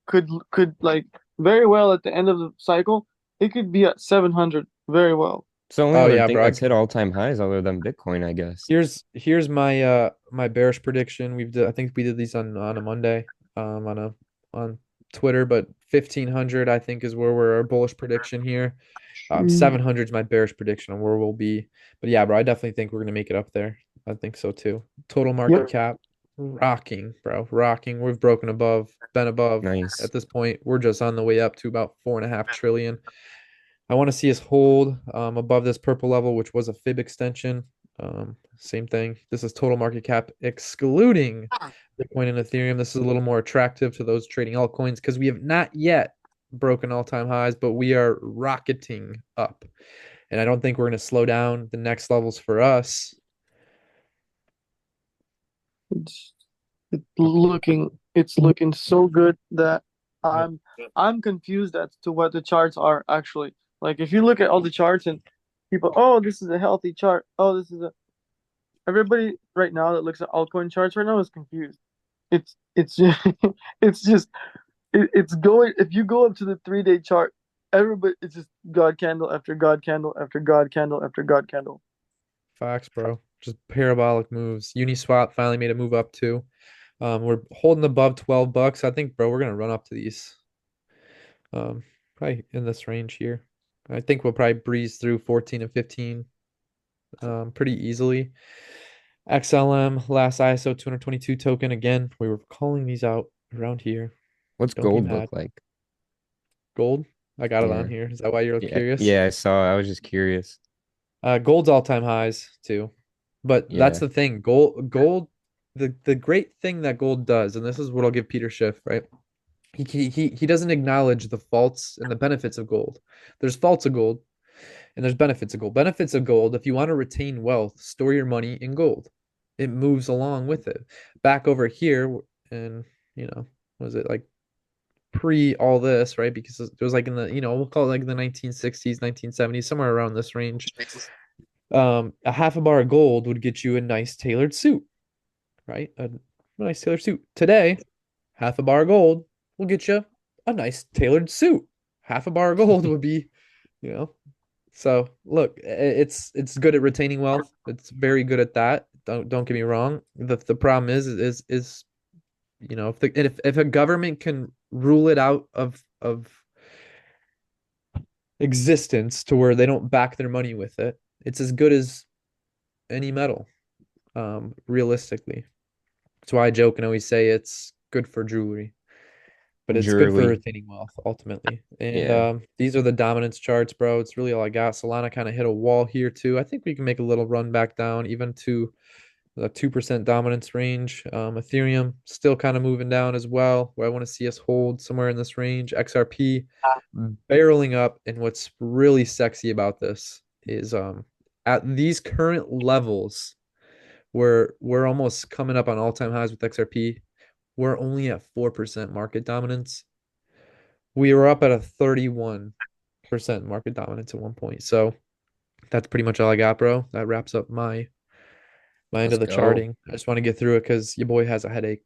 [SPEAKER 1] could could like very well at the end of the cycle. It could be at 700 very well.
[SPEAKER 3] it's the only
[SPEAKER 2] Oh
[SPEAKER 3] other
[SPEAKER 2] yeah,
[SPEAKER 3] thing
[SPEAKER 2] bro.
[SPEAKER 3] that's hit all-time highs other than Bitcoin, I guess.
[SPEAKER 2] Here's my bearish prediction. I think we did these on a Monday, on Twitter, but 1500 I think is where we're our bullish prediction here.
[SPEAKER 1] Mm.
[SPEAKER 2] 700 is my bearish prediction on where we'll be. But yeah, bro, I definitely think we're gonna make it up there. I think so too. Total market
[SPEAKER 1] Yep.
[SPEAKER 2] cap, rocking, bro, rocking. We've broken above, been above.
[SPEAKER 3] Nice.
[SPEAKER 2] At this point, we're just on the way up to about 4.5 trillion. I want to see us hold above this purple level, which was a fib extension. Same thing. This is total market cap excluding Bitcoin and Ethereum. This is a little more attractive to those trading altcoins because we have not yet broken all-time highs, but we are rocketing up. And I don't think we're going to slow down. The next levels for us.
[SPEAKER 1] It's it's looking so good that
[SPEAKER 2] Yep.
[SPEAKER 1] I'm I'm confused as to what the charts are actually. Like if you look at all the charts and people, oh, this is a healthy chart. Oh, this is a everybody right now that looks at altcoin charts right now is confused. It's just, it's just it's going if you go up to the 3 day chart, everybody it's just God candle after God candle after God candle after God candle.
[SPEAKER 2] Facts, bro. Just parabolic moves. Uniswap finally made a move up too. We're holding above $12. I think, bro, we're gonna run up to these. Probably in this range here. I think we'll probably breeze through 14 and 15 pretty easily. XLM, last ISO 222 token. Again, we were calling these out around here.
[SPEAKER 3] What's
[SPEAKER 2] Don't be
[SPEAKER 3] gold look
[SPEAKER 2] mad.
[SPEAKER 3] like?
[SPEAKER 2] Gold, I got it
[SPEAKER 3] Yeah.
[SPEAKER 2] on here. Is that why you're
[SPEAKER 3] Yeah.
[SPEAKER 2] curious?
[SPEAKER 3] Yeah, I saw. I was just curious.
[SPEAKER 2] Gold's all-time highs too. But that's
[SPEAKER 3] Yeah.
[SPEAKER 2] the thing. Gold, the great thing that gold does, and this is what I'll give Peter Schiff, right? He doesn't acknowledge the faults and the benefits of gold. There's faults of gold and there's benefits of gold. Benefits of gold, if you want to retain wealth, store your money in gold. It moves along with it. Back over here, and was it like pre all this, right? Because it was like in the, we'll call it like the 1960s, 1970s, somewhere around this range. A half a bar of gold would get you a nice tailored suit, right? A nice tailored suit. Today, half a bar of gold will get you a nice tailored suit. Half a bar of gold would be, you know. So look, it's good at retaining wealth. It's very good at that. Don't get me wrong. The problem is if a government can rule it out of existence to where they don't back their money with it, it's as good as any metal, realistically. That's why I joke and always say it's good for jewelry, but it's good for
[SPEAKER 3] Jewelry.
[SPEAKER 2] retaining wealth ultimately. And
[SPEAKER 3] Yeah.
[SPEAKER 2] these are the dominance charts, bro. It's really all I got. Solana kind of hit a wall here too. I think we can make a little run back down, even to the 2% dominance range. Ethereum still kind of moving down as well, where I want to see us hold somewhere in this range. XRP barreling up. And what's really sexy about this is at these current levels, where we're almost coming up on all-time highs with XRP. We're only at 4% market dominance. We were up at a 31% market dominance at one point. So that's pretty much all I got, bro. That wraps up my end
[SPEAKER 3] Let's
[SPEAKER 2] of the
[SPEAKER 3] go.
[SPEAKER 2] charting. I just want to get through it because your boy has a headache.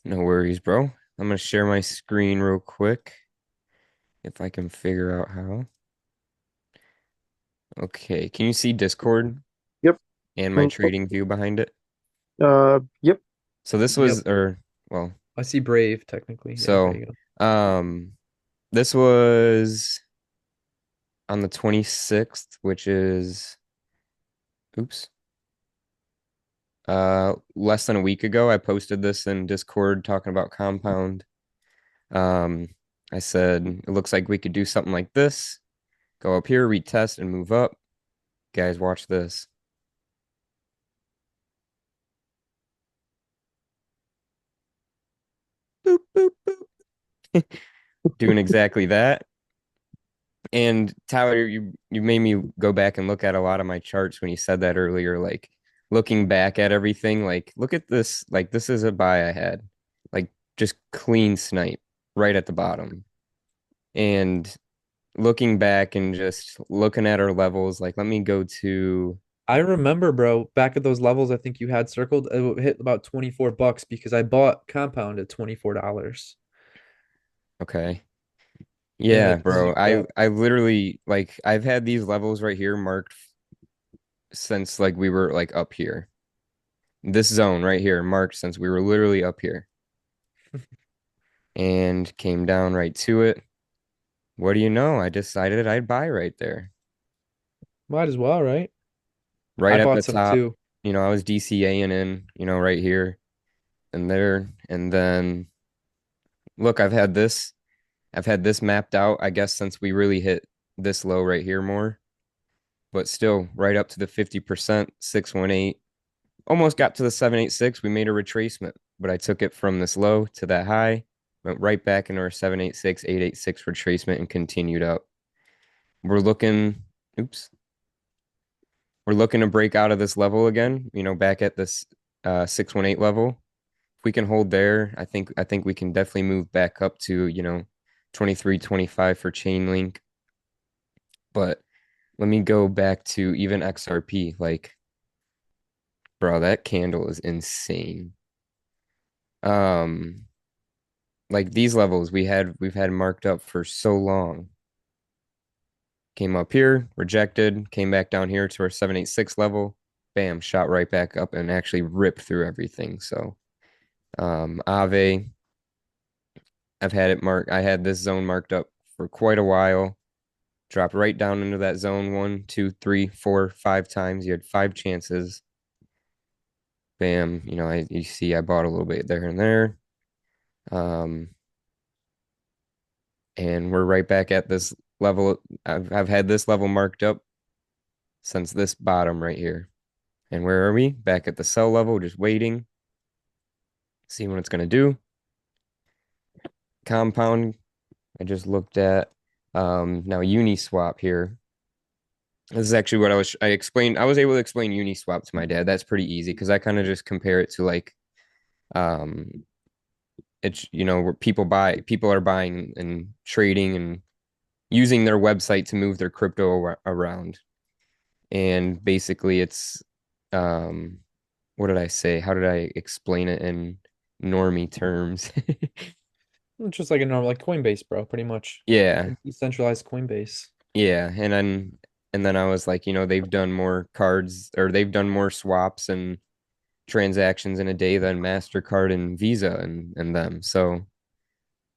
[SPEAKER 3] No worries, bro. I'm gonna share my screen real quick if I can figure out how. Okay, can you see Discord
[SPEAKER 1] Yep.
[SPEAKER 3] and my trading view behind it?
[SPEAKER 1] Yep.
[SPEAKER 3] So this
[SPEAKER 2] Yep.
[SPEAKER 3] was, or well,
[SPEAKER 2] I see Brave technically. Yeah, there
[SPEAKER 3] so
[SPEAKER 2] you go.
[SPEAKER 3] um, this was on the 26th, which is, oops, less than a week ago. I posted this in Discord talking about Compound. Um, I said it looks like we could do something like this. Go up here, retest, and move up. Guys, watch this. Boop, boop, boop. Doing exactly that. And Tyler, you made me go back and look at a lot of my charts when you said that earlier. Like looking back at everything, like look at this. Like this is a buy I had. Like just clean snipe right at the bottom. And looking back and just looking at our levels, like let me go to
[SPEAKER 2] I remember, bro, back at those levels I think you had circled, it hit about $24 because I bought Compound at $24.
[SPEAKER 3] okay.
[SPEAKER 2] And
[SPEAKER 3] Yeah,
[SPEAKER 2] it
[SPEAKER 3] bro.
[SPEAKER 2] zipped up.
[SPEAKER 3] I literally like I've had these levels right here marked since like we were like up here. This zone right here marked since we were literally up here and came down right to it. What do you know? I decided I'd buy right there.
[SPEAKER 2] Might as well, right?
[SPEAKER 3] Right
[SPEAKER 2] I
[SPEAKER 3] at the
[SPEAKER 2] bought some
[SPEAKER 3] top.
[SPEAKER 2] too.
[SPEAKER 3] I was DCAing in, right here and there. And then look, I've had this. I've had this mapped out, I guess, since we really hit this low right here more, but still right up to the 50%, 618. Almost got to the 786. We made a retracement, but I took it from this low to that high, went right back into our 786, 886 retracement and continued up. We're looking, oops, we're looking to break out of this level again, back at this 618 level. If we can hold there, I think we can definitely move back up to, 23, 25 for chain link. But let me go back to even XRP. Like, bro, that candle is insane. Um, like these levels we've had marked up for so long. Came up here, rejected, came back down here to our 786 level, bam, shot right back up and actually ripped through everything. So Ave, I had this zone marked up for quite a while. Dropped right down into that zone 1, 2, 3, 4, 5 times. You had 5 chances. Bam, you see I bought a little bit there and there. Um, and we're right back at this level. I've had this level marked up since this bottom right here. And where are we? Back at the sell level, just waiting, seeing what it's gonna do. Compound, I just looked at. Now Uniswap here. This is actually what I explained. I was able to explain Uniswap to my dad. That's pretty easy because I kind of just compare it to like um it's where people are buying and trading and using their website to move their crypto around. And basically it's um what did I say? How did I explain it in normie terms?
[SPEAKER 2] It's just like a normal, like Coinbase, bro, pretty much.
[SPEAKER 3] Yeah.
[SPEAKER 2] Decentralized Coinbase.
[SPEAKER 3] Yeah. And then I was like, they've done more cards or they've done more swaps and transactions in a day than MasterCard and Visa and them. So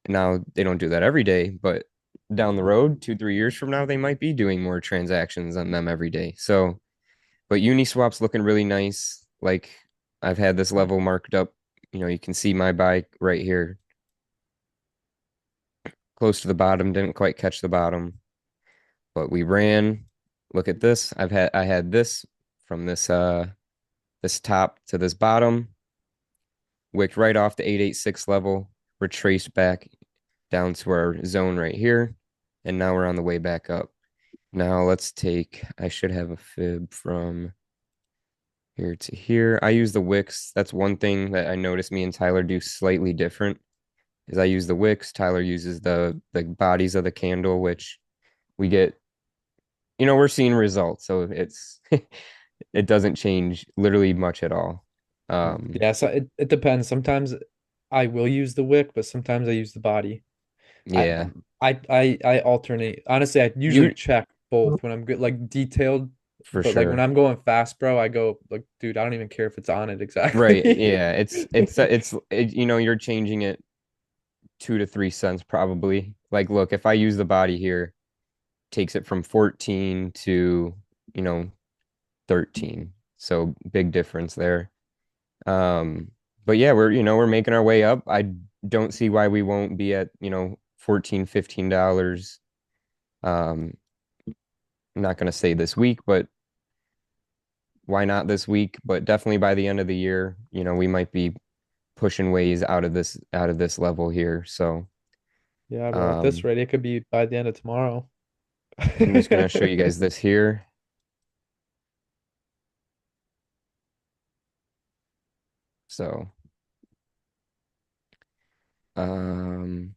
[SPEAKER 3] now they don't do that every day, but down the road, 2, 3 years from now, they might be doing more transactions on them every day. So, but Uniswap's looking really nice. Like I've had this level marked up. You can see my buy right here, close to the bottom. Didn't quite catch the bottom, but we ran. Look at this. I had this from this top to this bottom, wicked right off the 886 level, retraced back down to our zone right here, and now we're on the way back up. Now I should have a fib from here to here. I use the wicks. That's one thing that I noticed me and Tyler do slightly different is I use the wicks. Tyler uses the bodies of the candle, which we get, we're seeing results. So it doesn't change literally much at all. Um,
[SPEAKER 2] Yeah, so it depends. Sometimes I will use the wick, but sometimes I use the body. I
[SPEAKER 3] yeah,
[SPEAKER 2] I alternate. Honestly, I usually
[SPEAKER 3] you
[SPEAKER 2] check both when I'm good, like detailed.
[SPEAKER 3] for
[SPEAKER 2] But like when
[SPEAKER 3] sure.
[SPEAKER 2] I'm going fast, bro, I go like, dude, I don't even care if it's on it
[SPEAKER 3] Right.
[SPEAKER 2] exactly.
[SPEAKER 3] Yeah. You're changing it 2 to 3 cents probably. Like, look, if I use the body here, takes it from 14 to, you know, 13. So big difference there. But yeah, we're making our way up. I don't see why we won't be at, 14, $15. Um, I'm not gonna say this week, but why not this week? But definitely by the end of the year, we might be pushing ways out of this level here. So
[SPEAKER 2] Yeah, bro. At this
[SPEAKER 3] um
[SPEAKER 2] rate, it could be by the end of tomorrow.
[SPEAKER 3] I'm just gonna show you guys this here. So um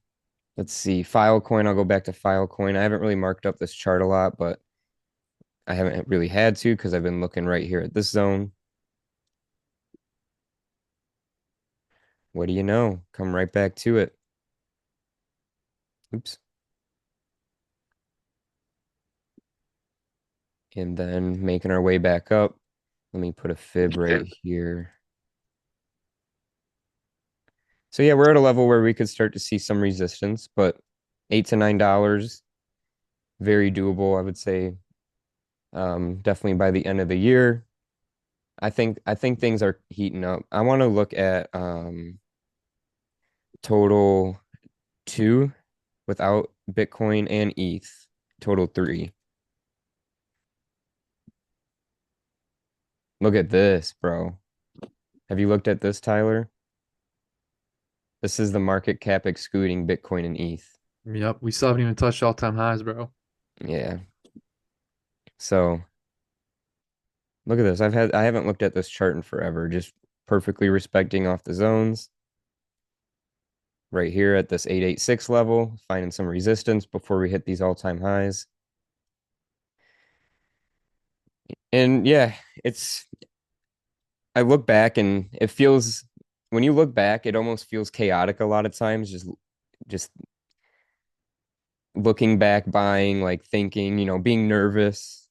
[SPEAKER 3] let's see. Filecoin, I'll go back to Filecoin. I haven't really marked up this chart a lot, but I haven't really had to because I've been looking right here at this zone. What do you know? Come right back to it. Oops. And then making our way back up. Let me put a fib right here. So yeah, we're at a level where we could start to see some resistance, but $8 to $9, very doable, I would say. Definitely by the end of the year. I think things are heating up. I want to look at total two. without Bitcoin and ETH, total 3. Look at this, bro. Have you looked at this, Tyler? This is the market cap excluding Bitcoin and ETH.
[SPEAKER 2] Yep, we still haven't even touched all-time highs, bro.
[SPEAKER 3] Yeah. So look at this. I haven't looked at this chart in forever, just perfectly respecting off the zones. Right here at this 886 level, finding some resistance before we hit these all-time highs. And yeah, I look back and it feels, when you look back, it almost feels chaotic a lot of times, just looking back, buying, like thinking, being nervous,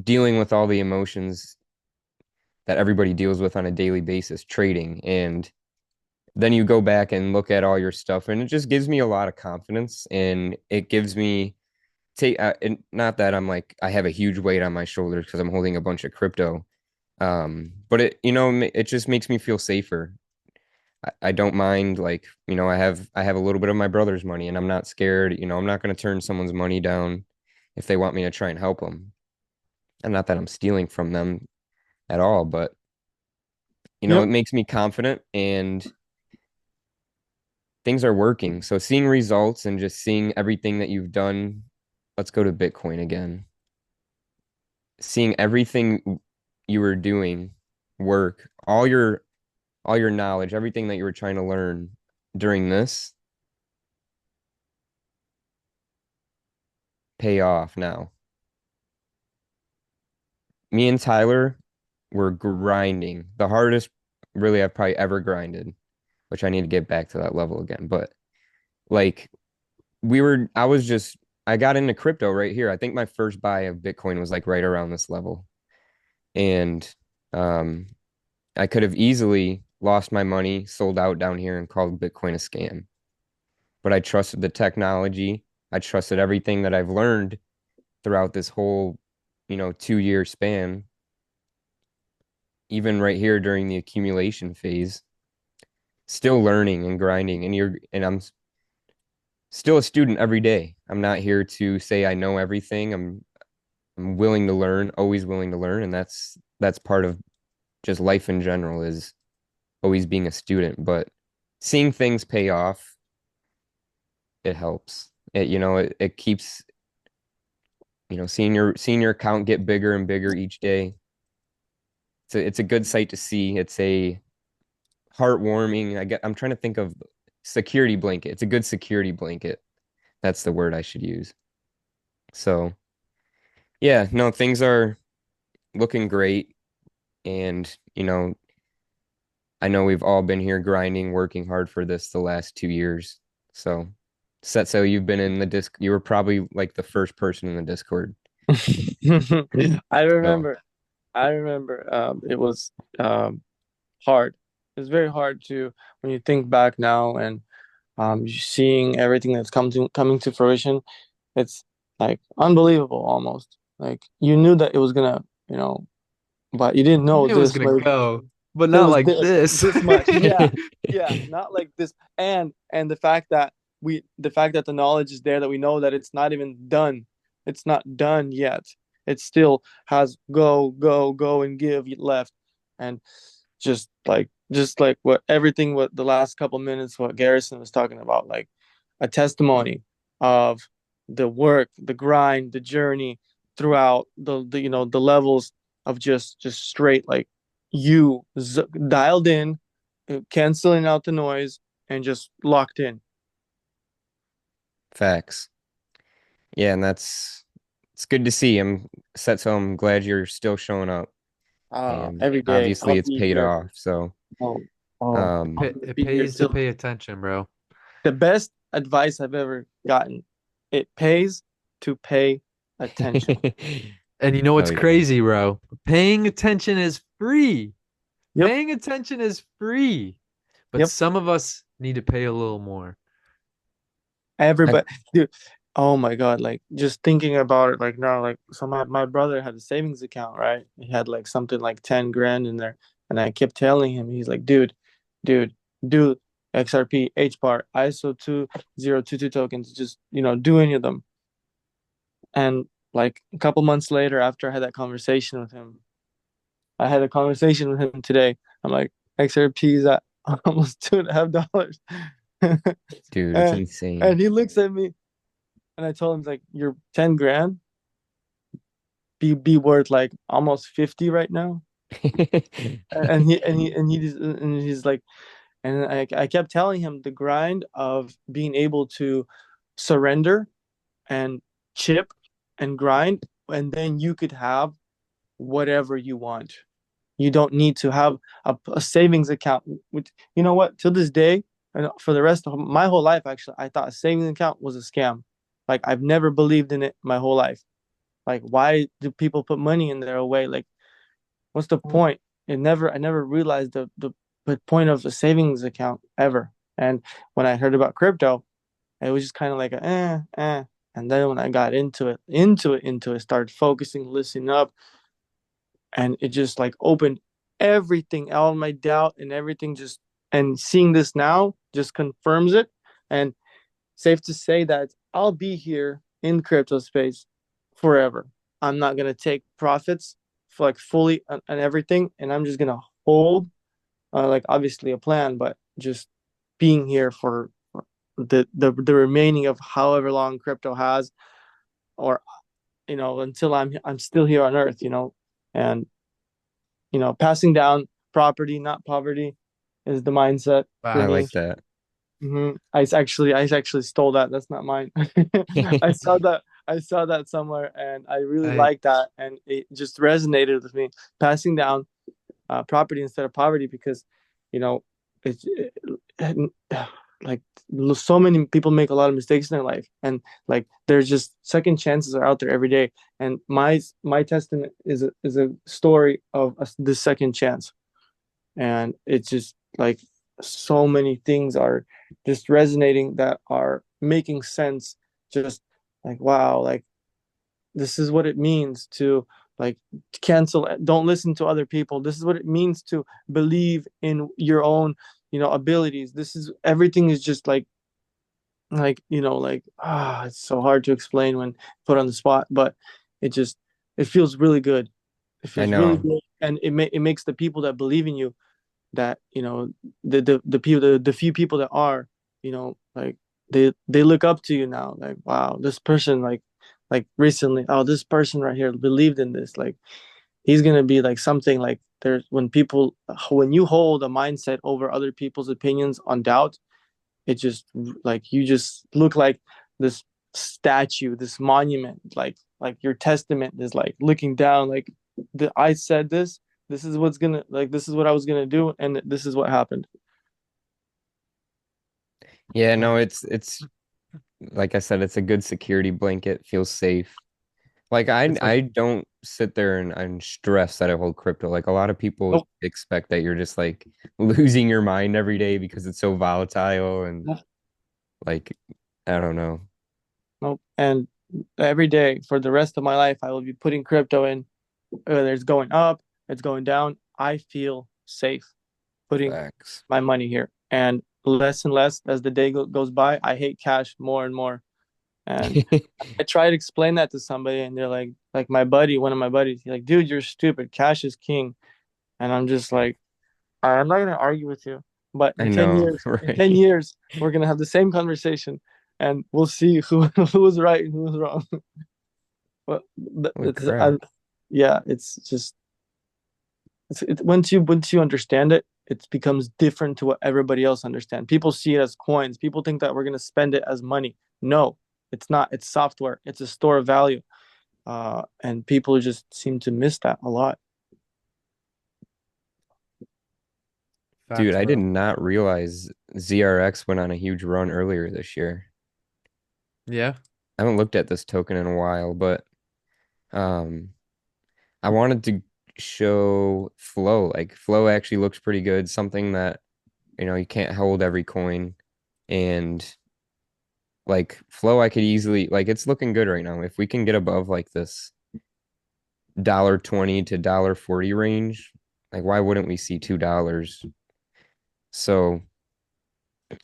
[SPEAKER 3] dealing with all the emotions that everybody deals with on a daily basis, trading. And then you go back and look at all your stuff, and it just gives me a lot of confidence, and it gives me take and not that I'm like I have a huge weight on my shoulders because I'm holding a bunch of crypto. But it just makes me feel safer. I don't mind, like, I have a little bit of my brother's money, and I'm not scared. I'm not going to turn someone's money down if they want me to try and help them. And not that I'm stealing from them at all, but it
[SPEAKER 1] Yep.
[SPEAKER 3] makes me confident and things are working. So seeing results and just seeing everything that you've done, let's go to Bitcoin again. Seeing everything you were doing work, all your knowledge, everything that you were trying to learn during this pay off now. Me and Tyler were grinding the hardest really I've probably ever grinded, which I need to get back to that level again. But like I got into crypto right here. I think my first buy of Bitcoin was like right around this level. And um I could have easily lost my money, sold out down here, and called Bitcoin a scam. But I trusted the technology. I trusted everything that I've learned throughout this whole, 2-year span, even right here during the accumulation phase, still learning and grinding. And I'm still a student every day. I'm not here to say I know everything. I'm willing to learn, always willing to learn, and that's part of just life in general is always being a student. But seeing things pay off, it helps. It keeps, seeing your account get bigger and bigger each day. It's a good sight to see. It's a heartwarming. I'm trying to think of security blanket. It's a good security blanket. That's the word I should use. So yeah, no, things are looking great. And, I know we've all been here grinding, working hard for this the last 2 years. So, Setso, you've been in the disc. You were probably like the first person in the Discord.
[SPEAKER 1] I
[SPEAKER 3] So,
[SPEAKER 1] remember. I remember. It was hard. It's very hard to when you think back now and seeing everything that's coming to fruition. It's like unbelievable almost. Like you knew that it was gonna, but you didn't
[SPEAKER 2] You
[SPEAKER 1] know
[SPEAKER 2] knew it was
[SPEAKER 1] this
[SPEAKER 2] gonna
[SPEAKER 1] way.
[SPEAKER 2] go, but
[SPEAKER 1] It
[SPEAKER 2] not
[SPEAKER 1] was
[SPEAKER 2] like this.
[SPEAKER 1] this much. Yeah, yeah, not like this. And the fact that the knowledge is there that we know that it's not even done. It's not done yet. It still has go and give left. And just like what the last couple minutes what Garrison was talking about, like a testimony of the work, the grind, the journey throughout the levels of just straight like dialed in, canceling out the noise, and just locked in.
[SPEAKER 3] facts. Yeah, and it's good to see. I'm glad you're still showing up, and
[SPEAKER 1] Every day
[SPEAKER 3] obviously
[SPEAKER 1] I'll
[SPEAKER 3] it's
[SPEAKER 1] be
[SPEAKER 3] paid
[SPEAKER 1] here.
[SPEAKER 3] off. So,
[SPEAKER 1] Oh, oh,
[SPEAKER 3] um,
[SPEAKER 1] I'll
[SPEAKER 2] It
[SPEAKER 1] be here
[SPEAKER 2] pays to
[SPEAKER 1] till
[SPEAKER 2] pay attention, bro.
[SPEAKER 1] the best advice I've ever gotten. It pays to pay attention.
[SPEAKER 2] And you know
[SPEAKER 3] oh
[SPEAKER 2] what's
[SPEAKER 3] yeah,
[SPEAKER 2] crazy, bro? Paying attention is free.
[SPEAKER 1] Yep,
[SPEAKER 2] Paying attention is free. But
[SPEAKER 1] yep.
[SPEAKER 2] some of us need to pay a little more.
[SPEAKER 3] I
[SPEAKER 1] Everybody, dude. Oh my God! Like just thinking about it, like now, like so my brother had a savings account, right? He had like something like 10 grand in there, and I kept telling him, he's like, dude, dude, dude. XRP, HBAR, ISO 2022 tokens, just do any of them. And like a couple months later, after I had that conversation with him, I had a conversation with him today. I'm like, XRP is at almost $2.50.
[SPEAKER 3] Dude, it's
[SPEAKER 1] and
[SPEAKER 3] insane.
[SPEAKER 1] and he looks at me and I told him like, you're 10 grand, be worth like almost 50 right now. And he's like, and I kept telling him the grind of being able to surrender and chip and grind, and then you could have whatever you want. You don't need to have a savings account. Which, you know what? Till this day, and for the rest of my whole life, actually, I thought a savings account was a scam. Like I've never believed in it my whole life. Like, why do people put money in their way? Like, what's the point? I never realized the point of a savings account ever. And when I heard about crypto, it was just kind of like a eh. And then when I got into it, started focusing, listening up, and it just like opened everything, all my doubt and everything, just and seeing this now just confirms it. And safe to say that I'll be here in crypto space forever. I'm not gonna take profits for like fully on everything, and I'm just gonna hold, like obviously a plan, but just being here for the remaining of however long crypto has, or until I'm still here on Earth, and passing down property, not poverty, is the mindset for
[SPEAKER 3] I
[SPEAKER 1] me.
[SPEAKER 3] like that.
[SPEAKER 1] I actually stole that. That's not mine. I saw that somewhere, and I really
[SPEAKER 2] I
[SPEAKER 1] like that, and it just resonated with me. Passing down property instead of poverty, because you know it's like so many people make a lot of mistakes in their life, and like there's just second chances are out there every day. And my testament is a story of the second chance. And it's just like so many things are just resonating that are making sense. Just like, wow, like this is what it means to like cancel, don't listen to other people. This is what it means to believe in your own abilities. This is everything is just it's so hard to explain when put on the spot, but it feels really good. It
[SPEAKER 3] I
[SPEAKER 1] feels really
[SPEAKER 3] know.
[SPEAKER 1] good, and it makes the people that believe in you, that the people, the few people that are, like they look up to you now, like, wow, this person, like recently, oh, this person right here believed in this, like he's gonna be like something. Like there's when you hold a mindset over other people's opinions on doubt, it just like you just look like this statue, this monument, like your testament is like looking down, like I said this. This is what's gonna like. This is what I was gonna do, and this is what happened.
[SPEAKER 3] Yeah, no, it's like I said, it's a good security blanket, feels safe. Like I
[SPEAKER 1] It's like,
[SPEAKER 3] I don't sit there and stress that I hold crypto. Like a lot of people
[SPEAKER 1] nope,
[SPEAKER 3] expect that you're just like losing your mind every day because it's so volatile and
[SPEAKER 1] nope,
[SPEAKER 3] like I don't know.
[SPEAKER 1] nope. And every day for the rest of my life, I will be putting crypto in. Whether it's going up, it's going down. I feel safe putting
[SPEAKER 3] Facts.
[SPEAKER 1] my money here, and less as the day goes by, I hate cash more and more. And I try to explain that to somebody, and they're like my buddy, one of my buddies, he's like, dude, you're stupid. Cash is king. And I'm just like, I'm not gonna argue with you. But
[SPEAKER 3] I
[SPEAKER 1] in 10
[SPEAKER 3] know,
[SPEAKER 1] years, in 10
[SPEAKER 3] right?
[SPEAKER 1] years, we're gonna have the same conversation, and we'll see who was right and who was wrong. But
[SPEAKER 3] Holy
[SPEAKER 1] it's
[SPEAKER 3] crap.
[SPEAKER 1] yeah, it's just once you understand it, it becomes different to what everybody else understands. People see it as coins. People think that we're gonna spend it as money. No, it's not. It's software. It's a store of value. And people just seem to miss that a lot.
[SPEAKER 3] Dude,
[SPEAKER 2] facts,
[SPEAKER 3] I did
[SPEAKER 2] bro.
[SPEAKER 3] not realize ZRX went on a huge run earlier this year.
[SPEAKER 2] Yeah.
[SPEAKER 3] I haven't looked at this token in a while, but um I wanted to show flow. Like flow actually looks pretty good, something that you can't hold every coin. And like flow, I could easily like it's looking good right now. If we can get above like this $1.20 to $1.40 range, like why wouldn't we see $2? So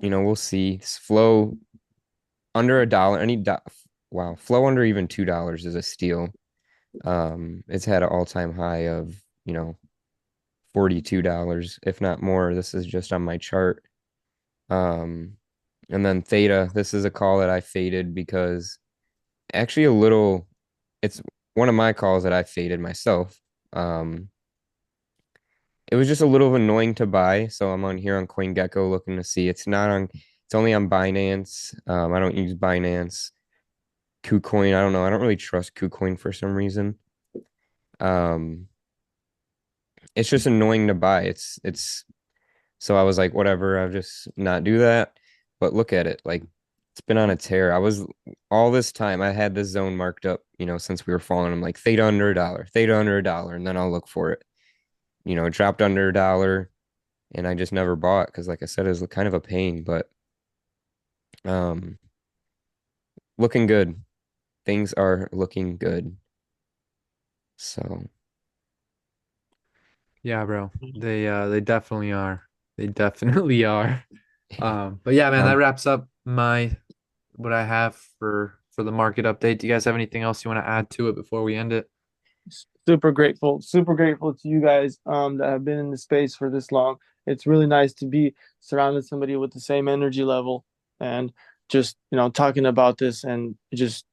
[SPEAKER 3] We'll see. Flow under $1. Wow, flow under even $2 is a steal. It's had an all-time high of, $42, if not more. This is just on my chart. Um, and then theta, this is a call that I faded because actually it's one of my calls that I faded myself. Um, it was just a little annoying to buy, so I'm on here on CoinGecko looking to see. It's only on Binance. I don't use Binance. KuCoin, I don't know. I don't really trust KuCoin for some reason. Um, it's just annoying to buy. It's so I was like, whatever, I'll just not do that. But look at it, like it's been on a tear. I was all this time I had this zone marked up, since we were falling. I'm like theta under $1, theta under $1, and then I'll look for it. It dropped under $1, and I just never bought because, like I said, it was kind of a pain. But um, looking good. Things are looking good. So
[SPEAKER 2] Yeah, bro. They definitely are. They definitely are. But yeah, man, that
[SPEAKER 3] um,
[SPEAKER 2] wraps up my what I have for the market update. Do you guys have anything else you want to add to it before we end it?
[SPEAKER 1] Super grateful to you guys that have been in the space for this long. It's really nice to be surrounded somebody with the same energy level and just talking about this, and it just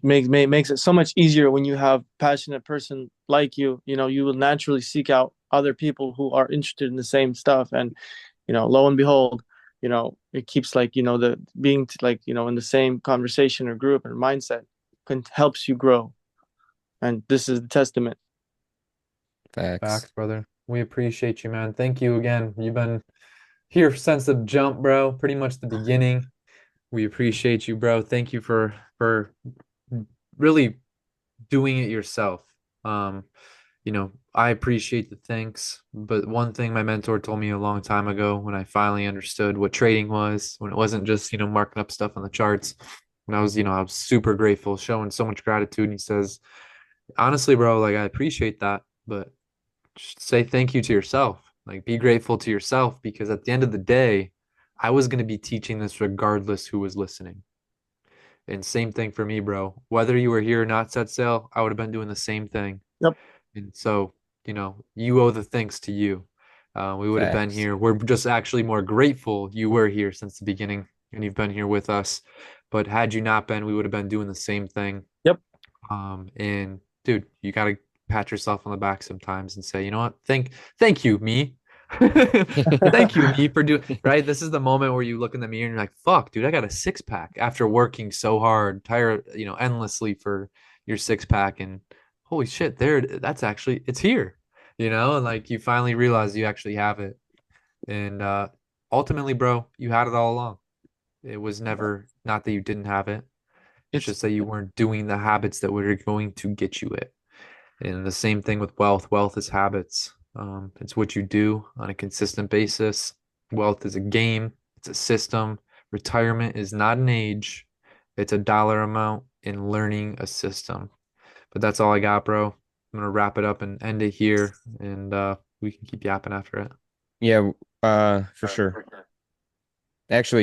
[SPEAKER 1] makes it so much easier when you have passionate person like you. You will naturally seek out other people who are interested in the same stuff, and lo and behold, it keeps like the being like in the same conversation or group or mindset helps you grow, and this is the testament.
[SPEAKER 3] facts.
[SPEAKER 2] Facts, brother. We appreciate you, man. Thank you again. You've been here since the jump, bro. Pretty much the beginning. We appreciate you, bro. Thank you for really doing it yourself. Um, I appreciate the thanks, but one thing my mentor told me a long time ago when I finally understood what trading was, when it wasn't just, marking up stuff on the charts, and I was super grateful, showing so much gratitude. And he says, honestly, bro, like I appreciate that, but just say thank you to yourself. Like be grateful to yourself because at the end of the day, I was going to be teaching this regardless who was listening. And same thing for me, bro. Whether you were here or not, set sail, I would have been doing the same thing.
[SPEAKER 1] Yep.
[SPEAKER 2] And so, you owe the thanks to you. We would have been
[SPEAKER 3] Facts.
[SPEAKER 2] here. We're just actually more grateful you were here since the beginning and you've been here with us. But had you not been, we would have been doing the same thing.
[SPEAKER 1] Yep.
[SPEAKER 2] And dude, you gotta pat yourself on the back sometimes and say, you know what? Thank you, me. Thank you, me, for doing right. This is the moment where you look in the mirror and you're like, fuck, dude, I got a six pack after working so hard, tired, endlessly for your six pack. And holy shit, that's actually it's here. And like you finally realize you actually have it. And ultimately, bro, you had it all along. It was never not that you didn't have it. It's
[SPEAKER 1] It's
[SPEAKER 2] just that you weren't doing the habits that were going to get you it. And the same thing with wealth. Wealth is habits. It's what you do on a consistent basis. Wealth is a game, it's a system. Retirement is not an age, it's a dollar amount in learning a system. But that's all I got, bro. I'm gonna wrap it up and end it here, and we can keep yapping after it.
[SPEAKER 3] Yeah, for sure. Actually,